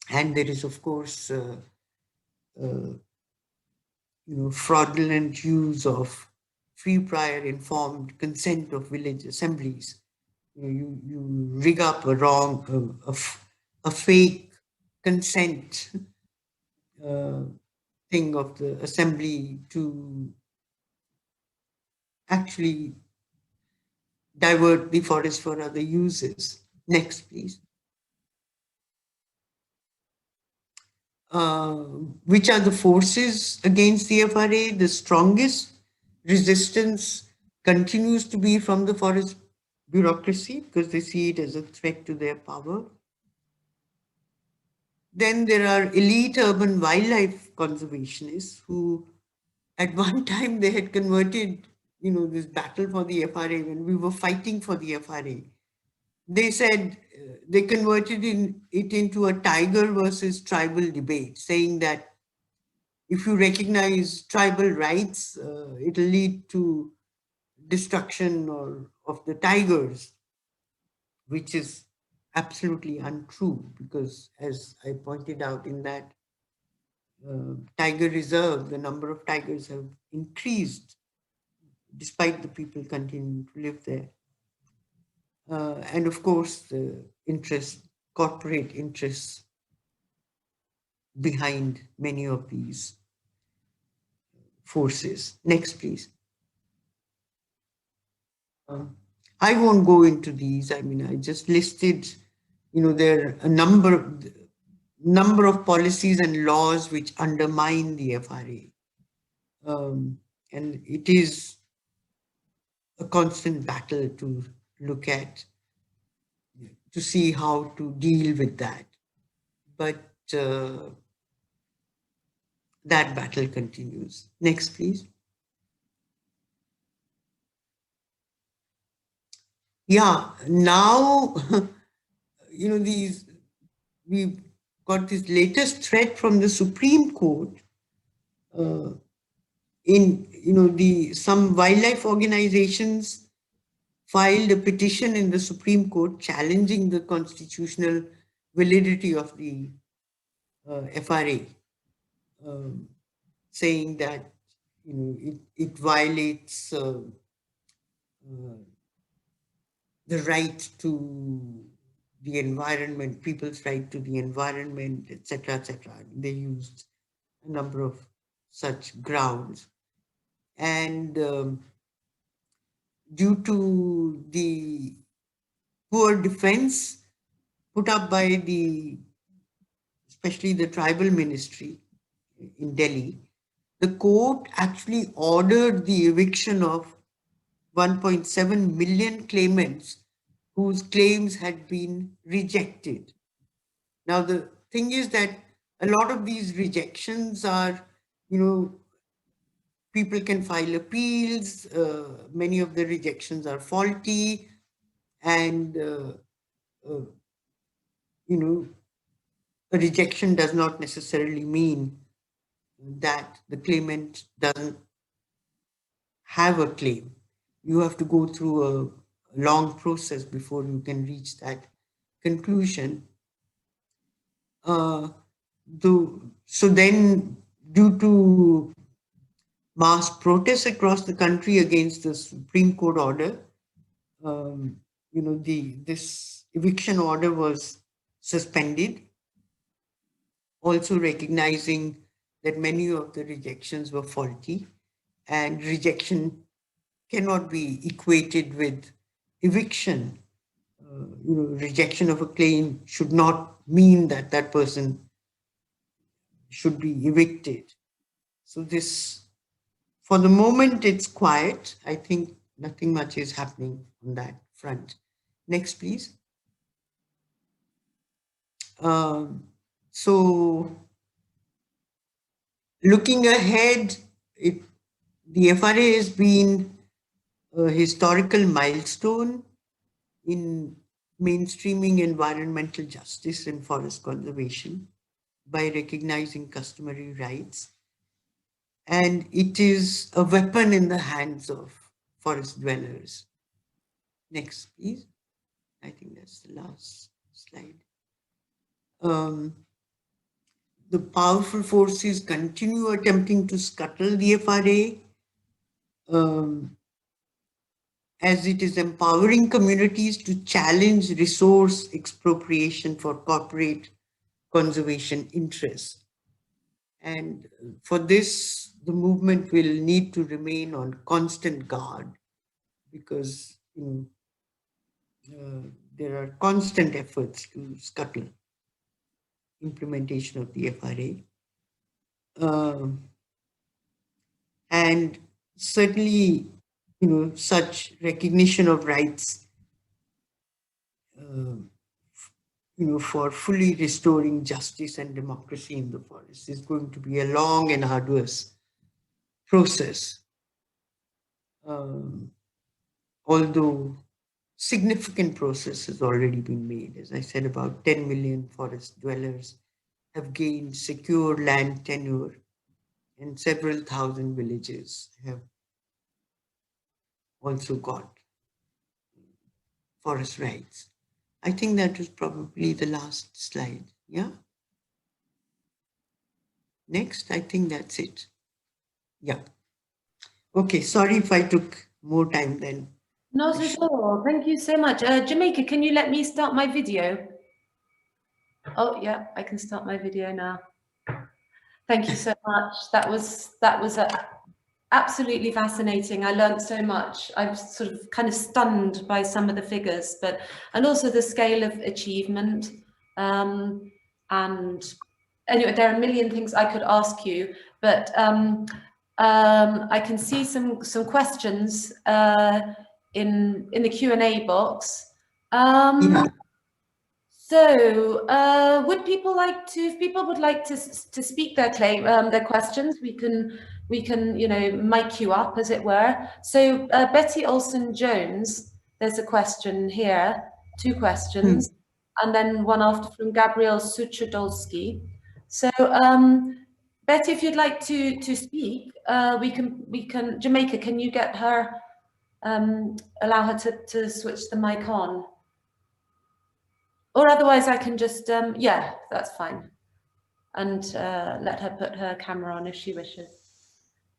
And there is, of course, uh, fraudulent use of free prior informed consent of village assemblies. You rig up a wrong, a fake consent uh, thing of the assembly to actually divert the forest for other uses. Next, please. Uh, which are the forces against the FRA? The strongest resistance continues to be from the forest bureaucracy because they see it as a threat to their power. Then there are elite urban wildlife conservationists who at one time they had converted, this battle for the FRA when we were fighting for the FRA. They said they converted it into a tiger versus tribal debate, saying that if you recognize tribal rights, it'll lead to destruction of the tigers, which is absolutely untrue because, as I pointed out in that tiger reserve, the number of tigers have increased despite the people continuing to live there. And of course, the corporate interests behind many of these forces. Next, please. I won't go into these. I mean, I just listed, there are a number of policies and laws which undermine the FRA. And it is a constant battle to look at, to see how to deal with that. But that battle continues. Next, please. Yeah, now, we've got this latest threat from the Supreme Court some wildlife organizations filed a petition in the Supreme Court challenging the constitutional validity of the FRA, saying that it violates the right to the environment, people's right to the environment, etc., etc. They used a number of such grounds. And due to the poor defense put up by especially the tribal ministry in Delhi, the court actually ordered the eviction of 1.7 million claimants whose claims had been rejected. Now, the thing is that a lot of these rejections are, people can file appeals. Many of the rejections are faulty, and a rejection does not necessarily mean that the claimant doesn't have a claim. You have to go through a long process before you can reach that conclusion. So then, due to mass protests across the country against the Supreme Court order, this eviction order was suspended, also recognizing that many of the rejections were faulty, and rejection cannot be equated with eviction. Rejection of a claim should not mean that that person should be evicted. So this, for the moment, it's quiet. I think nothing much is happening on that front. Next, please. So Looking ahead, the FRA has been a historical milestone in mainstreaming environmental justice and forest conservation by recognizing customary rights. And it is a weapon in the hands of forest dwellers. Next, please. I think that's the last slide. The powerful forces continue attempting to scuttle the FRA, as it is empowering communities to challenge resource expropriation for corporate conservation interests. And for this, the movement will need to remain on constant guard, because there are constant efforts to scuttle implementation of the FRA. And certainly, such recognition of rights, for fully restoring justice and democracy in the forest is going to be a long and arduous process. Although significant progress has already been made. As I said, about 10 million forest dwellers have gained secure land tenure, and several thousand villages have also got forest rights. I think that was probably the last slide. Yeah. Next, I think that's it. Yeah. Okay, sorry if I took more time than. Not at all. Thank you so much. Jamaica, can you let me start my video? Oh, yeah, I can start my video now. Thank you so much. That was absolutely fascinating. I learned so much. I'm sort of kind of stunned by some of the figures, and also the scale of achievement. And anyway, there are a million things I could ask you, but I can see some questions in the Q&A box. Yeah. So, would people like to? If people would like to speak their claim, their questions, we can mic you up, as it were. So, Betty Olson-Jones, there's a question here, two questions, and then one after from Gabriel Suchodolski. So, Betty, if you'd like to speak, we can. Jamaica, can you get her? Allow her to switch the mic on. Or otherwise I can just, yeah, that's fine. And let her put her camera on if she wishes.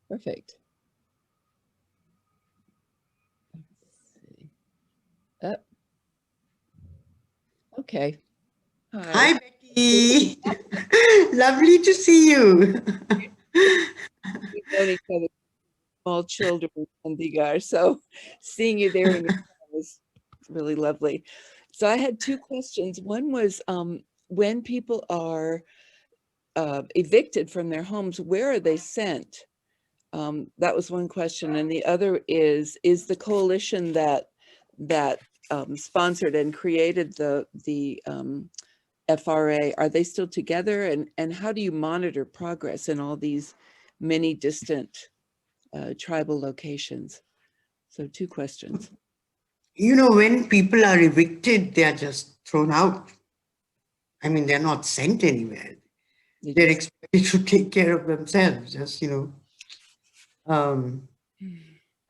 Perfect. Okay. Hi, Betty. Lovely to see you. We've known each other, small children in Digar, so seeing you there was really lovely. So I had two questions. One was, when people are evicted from their homes, where are they sent? That was one question. And the other is the coalition that sponsored and created the FRA, are they still together? And how do you monitor progress in all these many distant tribal locations? So two questions. When people are evicted, they are just thrown out. I mean, they're not sent anywhere. They're expected to take care of themselves. Just, I've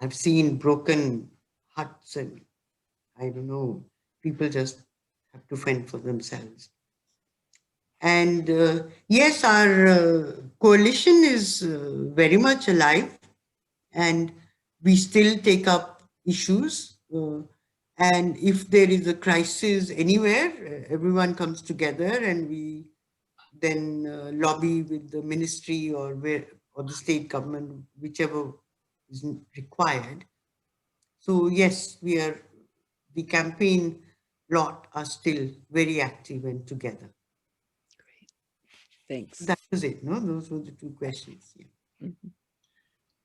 seen broken huts, and I don't know, people just have to fend for themselves. And yes, our coalition is very much alive, and we still take up issues. And if there is a crisis anywhere, everyone comes together, and we then lobby with the ministry or the state government, whichever is required. So yes, the campaign lot are still very active and together. Great, thanks. That was it, no? Those were the two questions. Yeah. Mm-hmm.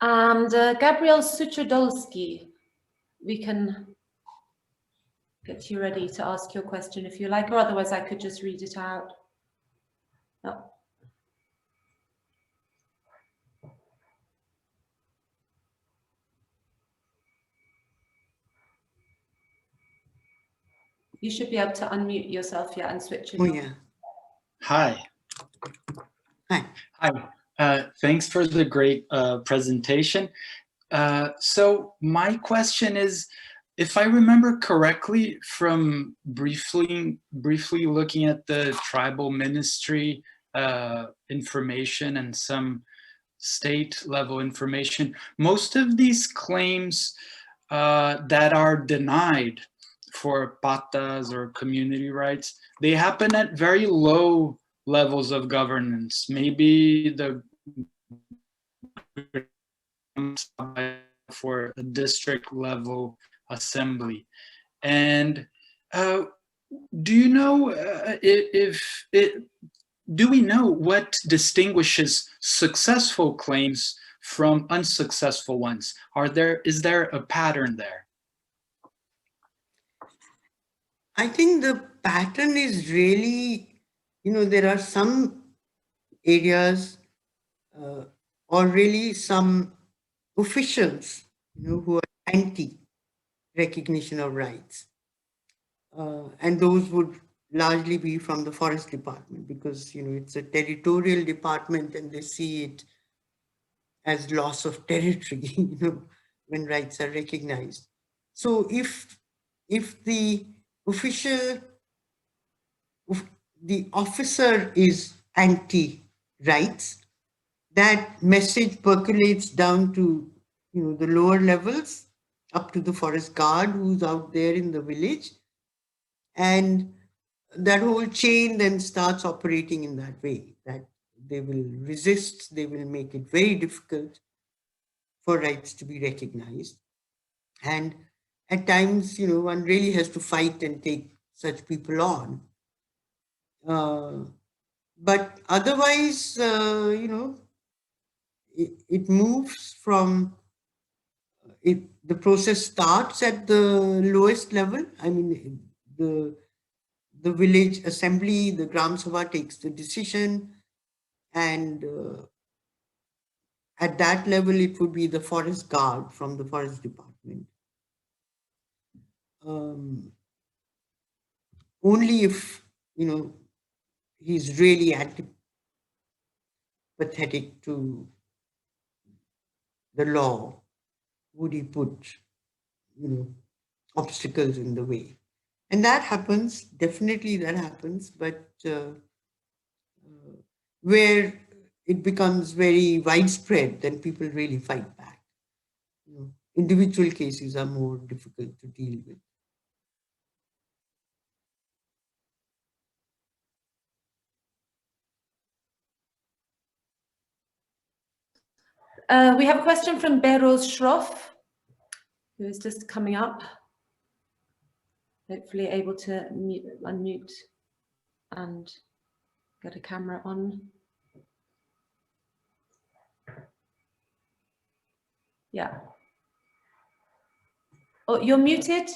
And Gabriel Suchodolski, we can get you ready to ask your question if you like, or otherwise I could just read it out. No. You should be able to unmute yourself, yeah, and switch it Oh, on. yeah. Hi. Hi. Hi. Thanks for the great presentation. So my question is, if I remember correctly from briefly looking at the tribal ministry information and some state level information, most of these claims that are denied for patas or community rights, they happen at very low levels of governance. Maybe the for a district level assembly. And do you know do we know what distinguishes successful claims from unsuccessful ones? Is there a pattern there? I think the pattern is really, there are some areas or really some officials, who are anti-recognition of rights. And those would largely be from the forest department because, it's a territorial department and they see it as loss of territory, when rights are recognized. So if the officer is anti-rights, that message percolates down to, the lower levels, up to the forest guard who's out there in the village. And that whole chain then starts operating in that way, that they will resist, they will make it very difficult for rights to be recognized. And at times, one really has to fight and take such people on. But otherwise, it moves from, the process starts at the lowest level. I mean, the village assembly, the Gram Sabha takes the decision, and at that level, it would be the forest guard from the forest department. Only if, he's really antipathetic to the law would he put, obstacles in the way. And that happens, definitely that happens, but where it becomes very widespread, then people really fight back. Individual cases are more difficult to deal with. We have a question from Behrouz Shroff, who is just coming up. Hopefully able to unmute and get a camera on. Yeah. Oh, you're muted.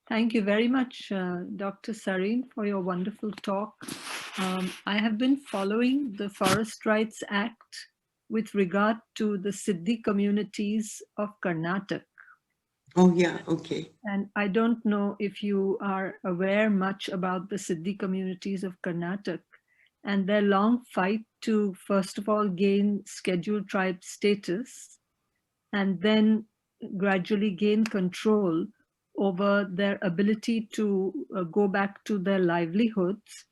Thank you very much, Dr. Sarin, for your wonderful talk. I have been following the Forest Rights Act with regard to the Siddhi communities of Karnataka. Oh, yeah, okay. And I don't know if you are aware much about the Siddhi communities of Karnataka and their long fight to, first of all, gain scheduled tribe status and then gradually gain control over their ability to go back to their livelihoods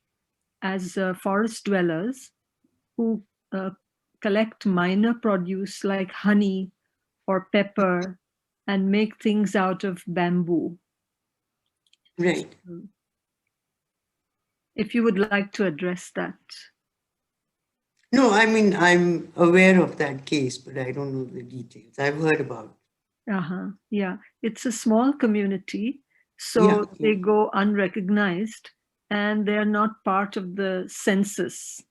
as forest dwellers who collect minor produce like honey or pepper and make things out of bamboo. Right. If you would like to address that. No, I mean, I'm aware of that case, but I don't know the details. I've heard about it. Yeah, it's a small community, so Yeah. they go unrecognized and they're not part of the census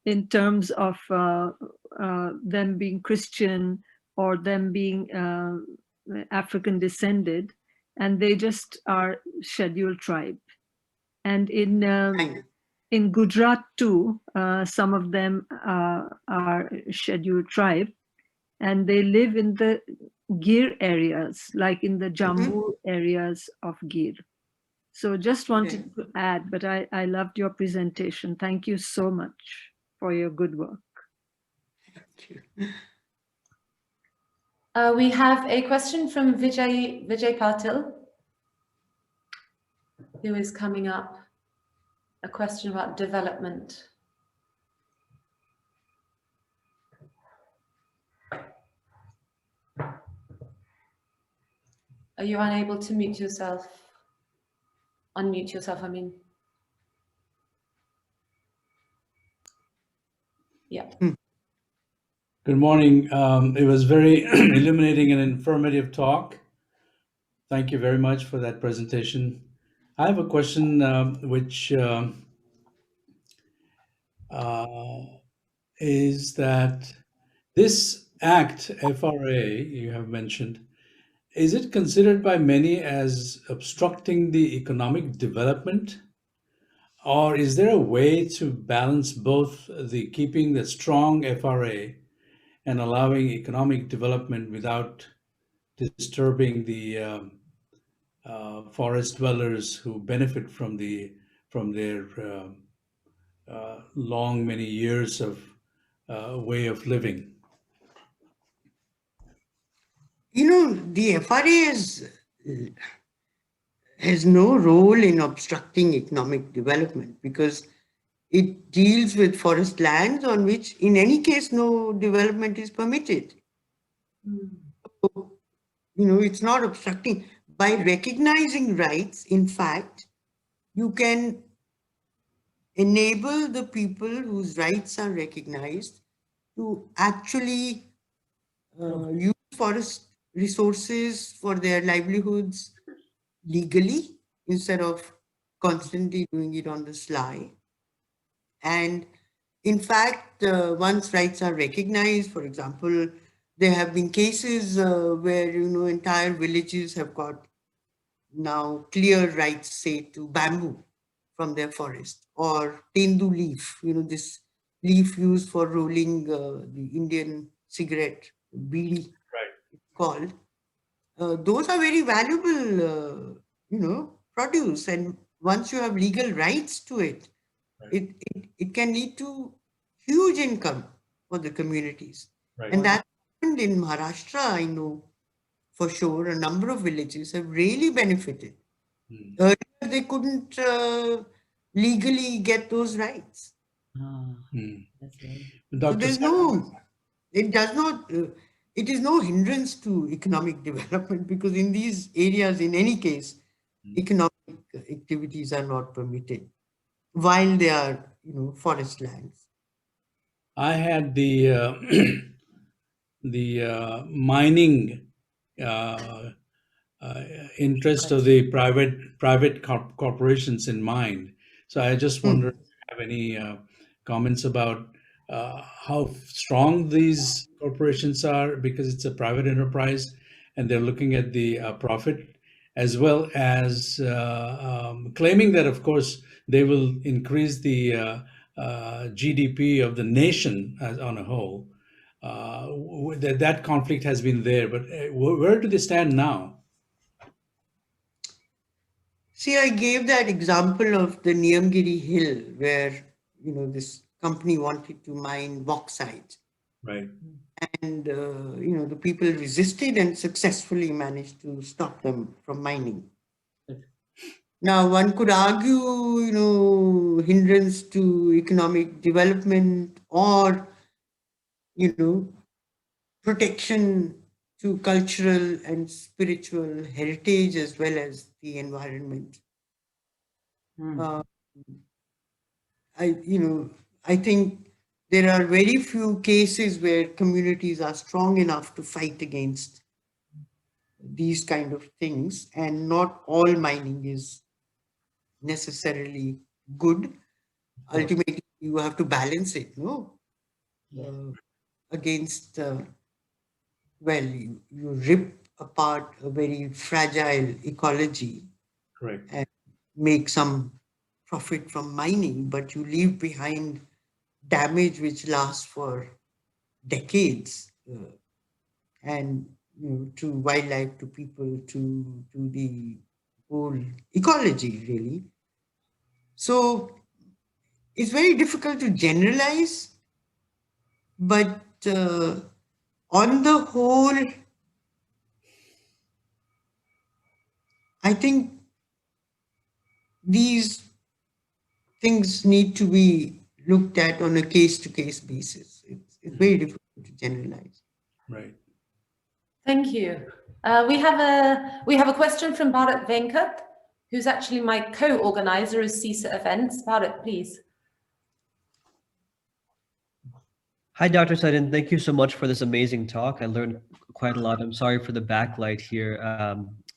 in terms of them being Christian or them being African descended, and they just are scheduled tribe. And in Gujarat too, some of them are scheduled tribe, and they live in the Gir areas, like in the Jammu areas of Gir. So just wanted to add, but I loved your presentation. Thank you so much for your good work. Thank you. We have a question from Vijay Patil, who is coming up. A question about development. Are you unable to mute yourself? Unmute yourself, I mean. Yeah. Good morning. It was very illuminating and informative talk. Thank you very much for that presentation. I have a question which is that this act, FRA, you have mentioned, is it considered by many as obstructing the economic development? Or is there a way to balance both the keeping the strong FRA and allowing economic development without disturbing the forest dwellers who benefit from their long many years of way of living? You know, the FRA has no role in obstructing economic development because it deals with forest lands on which, in any case, no development is permitted. So, you know, it's not obstructing. By recognizing rights, in fact, you can enable the people whose rights are recognized to actually use forest resources for their livelihoods legally instead of constantly doing it on the sly. And in fact, once rights are recognized, for example, there have been cases where, you know, entire villages have got now clear rights, say, to bamboo from their forest, or tendu leaf, you know, this leaf used for rolling the Indian cigarette, bidi, Right. it's called. Those are very valuable, you know, produce. And once you have legal rights to it, Right. it can lead to huge income for the communities. Right. And that happened in Maharashtra, I know for sure. A number of villages have really benefited. Hmm. Earlier, they couldn't legally get those rights. Hmm. So Dr. there's no, it does not, it is no hindrance to economic development because in these areas, in any case, economic activities are not permitted while they are, you know, forest lands. I had the the mining uh, interest of the private corporations in mind. So I just wonder if you have any comments about how strong these corporations are because it's a private enterprise and they're looking at the profit as well as claiming that, of course, they will increase the GDP of the nation as on a whole. That conflict has been there, but where do they stand now? See, I gave that example of the Niyamgiri Hill where, you know, this company wanted to mine bauxite. Right. And, you know, the people resisted and successfully managed to stop them from mining. Now, one could argue, you know, hindrance to economic development or, you know, protection to cultural and spiritual heritage as well as the environment. I think there are very few cases where communities are strong enough to fight against these kind of things, and not all mining is necessarily good. Ultimately, you have to balance it, no? Against, well, you rip apart a very fragile ecology Correct. and make some profit from mining, but you leave behind damage which lasts for decades. And to wildlife, to people, to the whole ecology, really. So it's very difficult to generalize, but on the whole, I think these things need to be looked at on a case-to-case basis. It's very difficult to generalize. Right. Thank you. We have a question from Bharat Venkat, who's actually my co-organizer of CISA events. Bharat, please. Hi, Dr. Sarin. Thank you so much for this amazing talk. I learned quite a lot. I'm sorry for the backlight here. I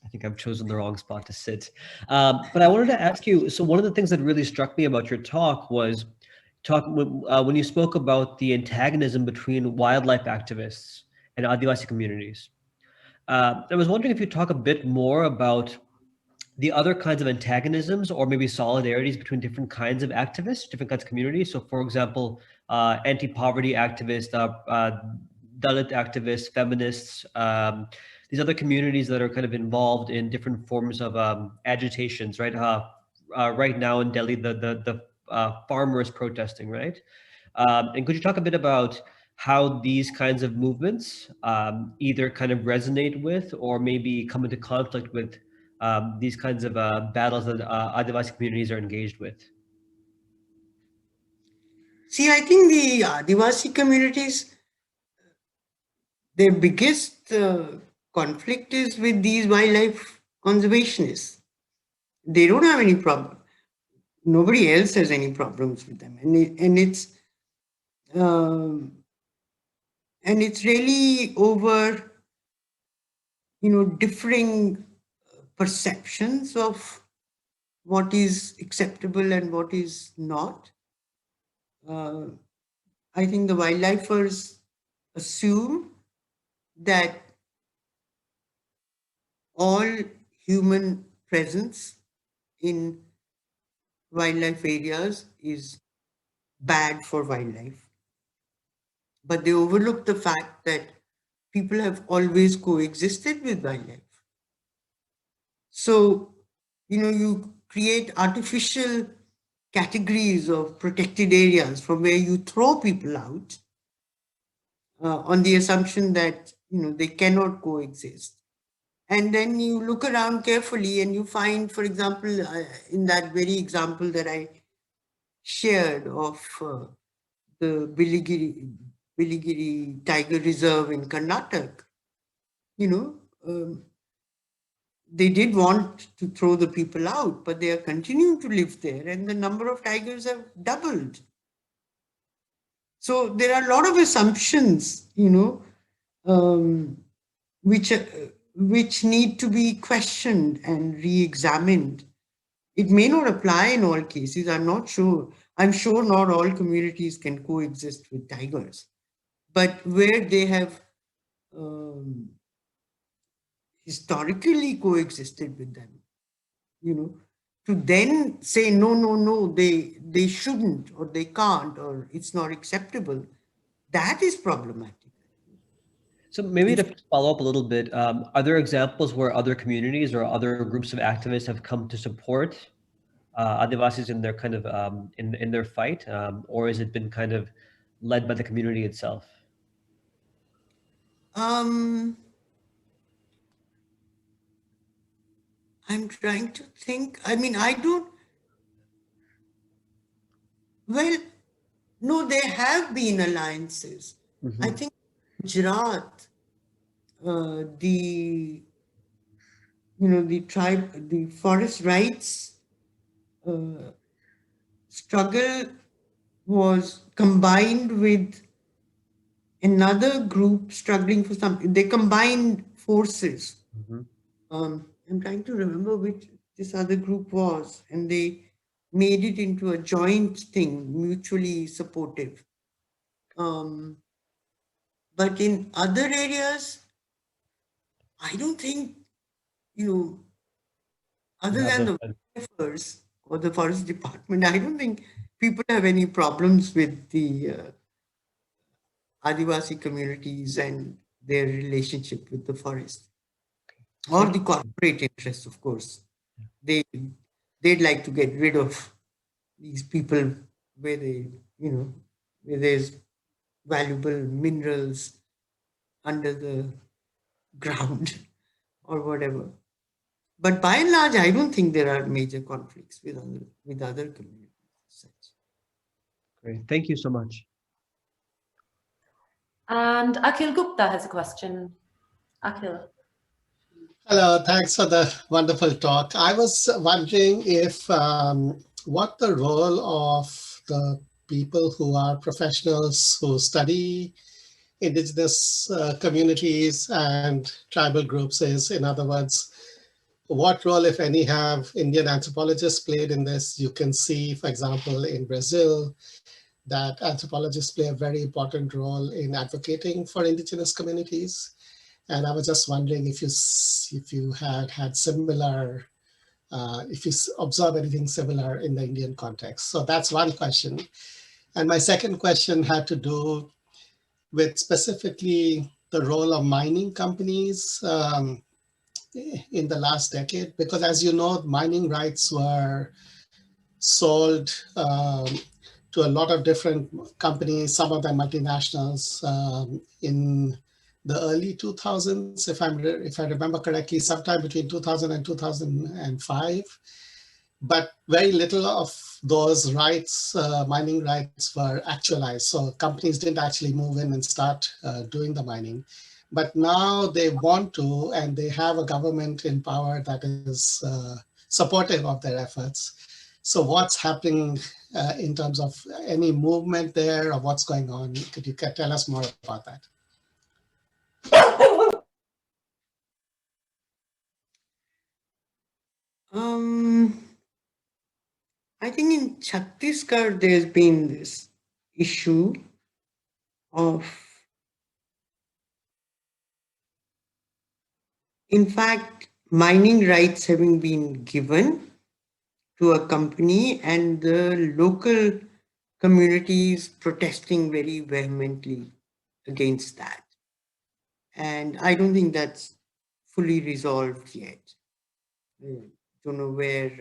think I've chosen the wrong spot to sit. But I wanted to ask you, so one of the things that really struck me about your talk was when you spoke about the antagonism between wildlife activists and Adivasi communities. I was wondering if you'd talk a bit more about the other kinds of antagonisms or maybe solidarities between different kinds of activists, different kinds of communities. So for example, anti-poverty activists, Dalit activists, feminists, these other communities that are kind of involved in different forms of agitations, right? Right now in Delhi, the farmers protesting, right? And could you talk a bit about how these kinds of movements either kind of resonate with or maybe come into conflict with these kinds of battles that Adivasi communities are engaged with? See, I think the Adivasi communities, their biggest conflict is with these wildlife conservationists. They don't have any problem. Nobody else has any problems with them, and it's really over, differing perceptions of what is acceptable and what is not. I think the wildlifers assume that all human presence in wildlife areas is bad for wildlife. But they overlook the fact that people have always coexisted with wildlife. So, you create artificial categories of protected areas from where you throw people out on the assumption that, they cannot coexist. And then you look around carefully and you find, for example, in that very example that I shared of the Biligiri Tiger Reserve in Karnataka, they did want to throw the people out, but they are continuing to live there and the number of tigers have doubled. So there are a lot of assumptions, which need to be questioned and re-examined. It may not apply in all cases. I'm sure not all communities can coexist with tigers, but where they have historically coexisted with them, to then say, no, they shouldn't, or they can't, or it's not acceptable, that is problematic. So maybe to follow up a little bit, are there examples where other communities or other groups of activists have come to support Adivasis in their kind of in their fight, or has it been kind of led by the community itself? I'm trying to think. I mean, well, no, there have been alliances. Mm-hmm. I think Gujarat, the tribe, the forest rights struggle was combined with another group struggling for something. They combined forces. Mm-hmm. I'm trying to remember which this other group was, and they made it into a joint thing, mutually supportive. But in other areas, I don't think, other than the wildfires or the forest department, I don't think people have any problems with the Adivasi communities and their relationship with the forest or the corporate interests, of course. They'd like to get rid of these people where they, where there's valuable minerals under the ground or whatever. But by and large, I don't think there are major conflicts with other communities. Such. Great. Thank you so much. And Akhil Gupta has a question. Akhil. Hello, thanks for the wonderful talk. I was wondering if what the role of the people who are professionals who study indigenous communities and tribal groups is. In other words, what role, if any, have Indian anthropologists played in this? You can see, for example, in Brazil, that anthropologists play a very important role in advocating for indigenous communities. And I was just wondering if you had similar, if you observe anything similar in the Indian context. So that's one question. And my second question had to do with specifically the role of mining companies in the last decade, because as you know, mining rights were sold to a lot of different companies, some of them multinationals, in the early 2000s, if I remember correctly, sometime between 2000 and 2005. But very little of those rights, mining rights, were actualized. So companies didn't actually move in and start doing the mining. But now they want to, and they have a government in power that is supportive of their efforts. So what's happening in terms of any movement there, or what's going on? Could you tell us more about that? I think in Chhattisgarh, there's been this issue of, in fact, mining rights having been given to a company and the local communities protesting very vehemently against that. And I don't think that's fully resolved yet. I don't know where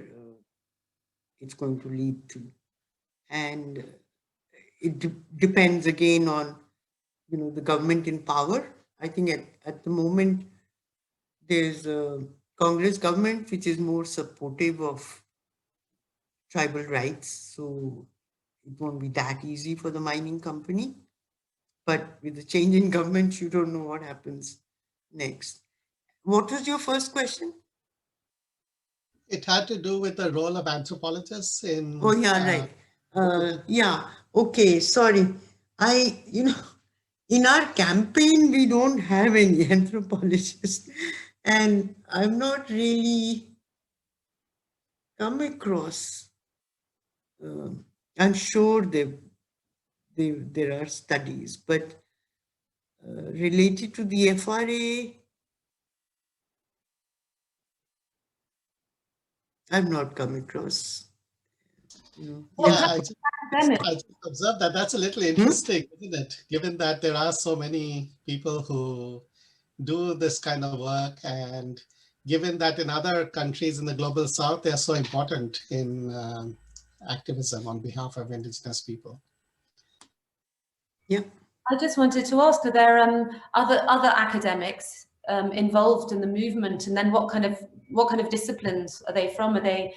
it's going to lead to. And it depends again on, the government in power. I think at the moment, there's a Congress government which is more supportive of tribal rights. So it won't be that easy for the mining company. But with the change in government, you don't know what happens next. What was your first question? It had to do with the role of anthropologists in... Oh, yeah, right. Yeah, okay, sorry. In our campaign, we don't have any anthropologists. And I've not really come across, I'm sure there are studies, but related to the FRA, I've not come across. Yeah, I just observed that. That's a little interesting, isn't it? Given that there are so many people who do this kind of work, and given that in other countries in the global south, they are so important in activism on behalf of indigenous people. Yeah. I just wanted to ask, are there other academics involved in the movement, and then what kind of disciplines are they from? Are they,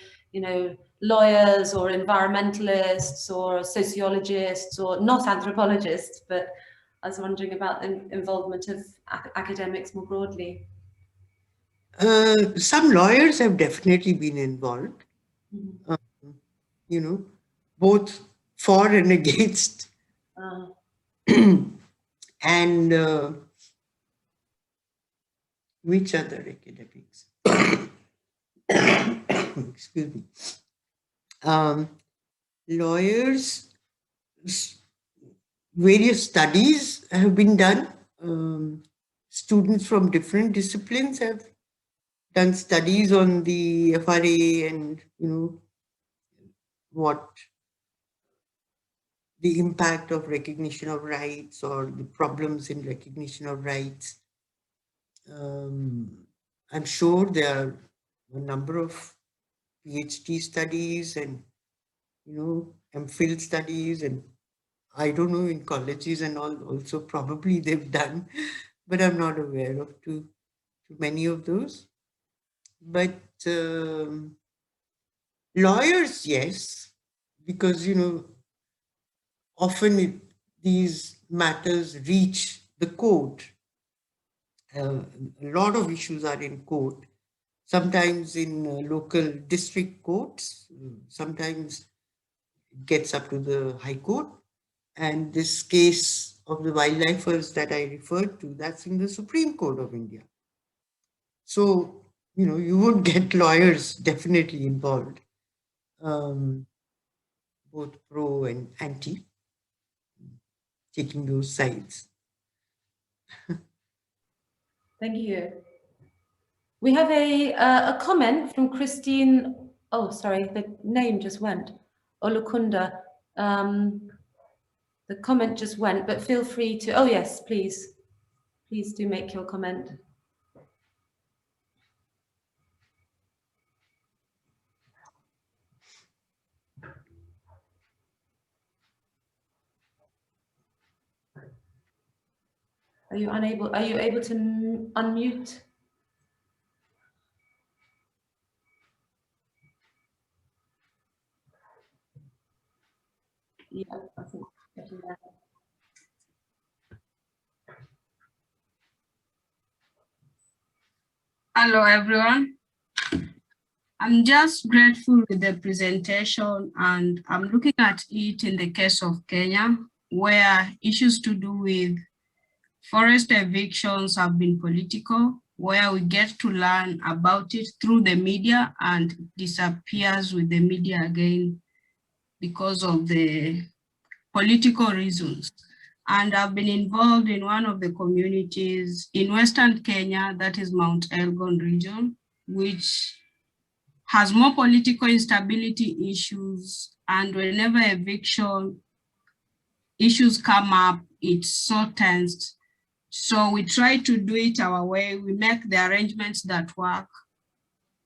lawyers or environmentalists or sociologists, or not anthropologists? But I was wondering about the involvement of academics more broadly. Some lawyers have definitely been involved, both for and against. And which other academics? Excuse me. Lawyers, various studies have been done. Students from different disciplines have done studies on the FRA and, what the impact of recognition of rights or the problems in recognition of rights. I'm sure there are a number of PhD studies and, MPhil studies, and I don't know, in colleges and all also probably they've done, but I'm not aware of too many of those. But lawyers, yes, because, often these matters reach the court. A lot of issues are in court, sometimes in local district courts, sometimes it gets up to the High Court. And this case of the wildlifers that I referred to, that's in the Supreme Court of India. So, you would get lawyers definitely involved, both pro and anti, taking those sides. Thank you. We have a comment from Christine. Oh, sorry, the name just went. Olukunda. The comment just went, but feel free to, oh yes, please. Please do make your comment. Are you able to unmute? Yeah, I think. Hello, everyone. I'm just grateful with the presentation, and I'm looking at it in the case of Kenya, where issues to do with forest evictions have been political, where we get to learn about it through the media and disappears with the media again because of the political reasons. And I've been involved in one of the communities in Western Kenya, that is Mount Elgon region, which has more political instability issues. And whenever eviction issues come up, it's so tensed. So we try to do it our way. We make the arrangements that work.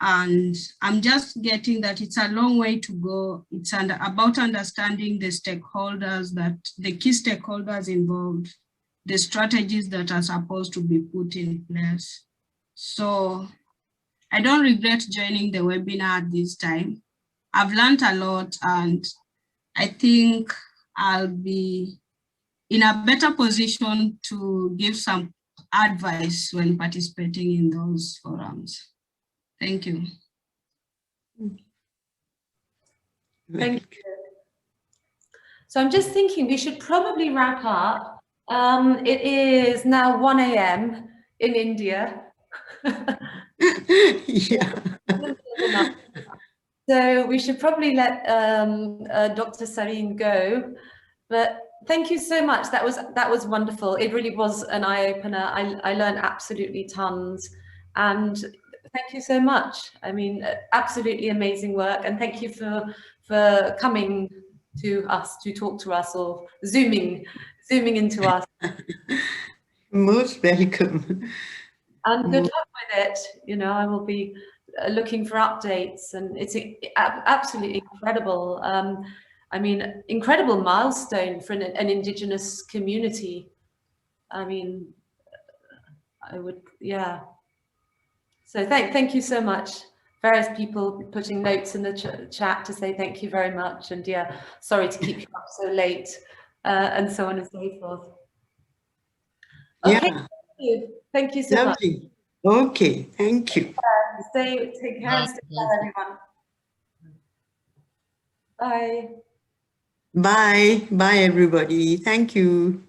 And I'm just getting that it's a long way to go. It's about understanding the stakeholders, that the key stakeholders involved, the strategies that are supposed to be put in place. So I don't regret joining the webinar at this time. I've learned a lot, and I think I'll be in a better position to give some advice when participating in those forums. Thank you. Thank you. So I'm just thinking we should probably wrap up. It is now 1 a.m. in India. Yeah. So we should probably let Dr. Sarin go. But thank you so much. That was wonderful. It really was an eye-opener. I learned absolutely tons. And thank you so much. I mean, absolutely amazing work. And thank you for coming to us to talk to us, or zooming into us. Most welcome. And good luck with it. I will be looking for updates, and it's absolutely incredible. I mean, incredible milestone for an Indigenous community. I mean, yeah. So thank you so much. Various people putting notes in the chat to say thank you very much. And yeah, sorry to keep you up so late, and so on and so forth. Okay, Yeah. Thank you so much. Okay, thank you. Take care and stay well, everyone. Bye. Bye. Bye, everybody. Thank you.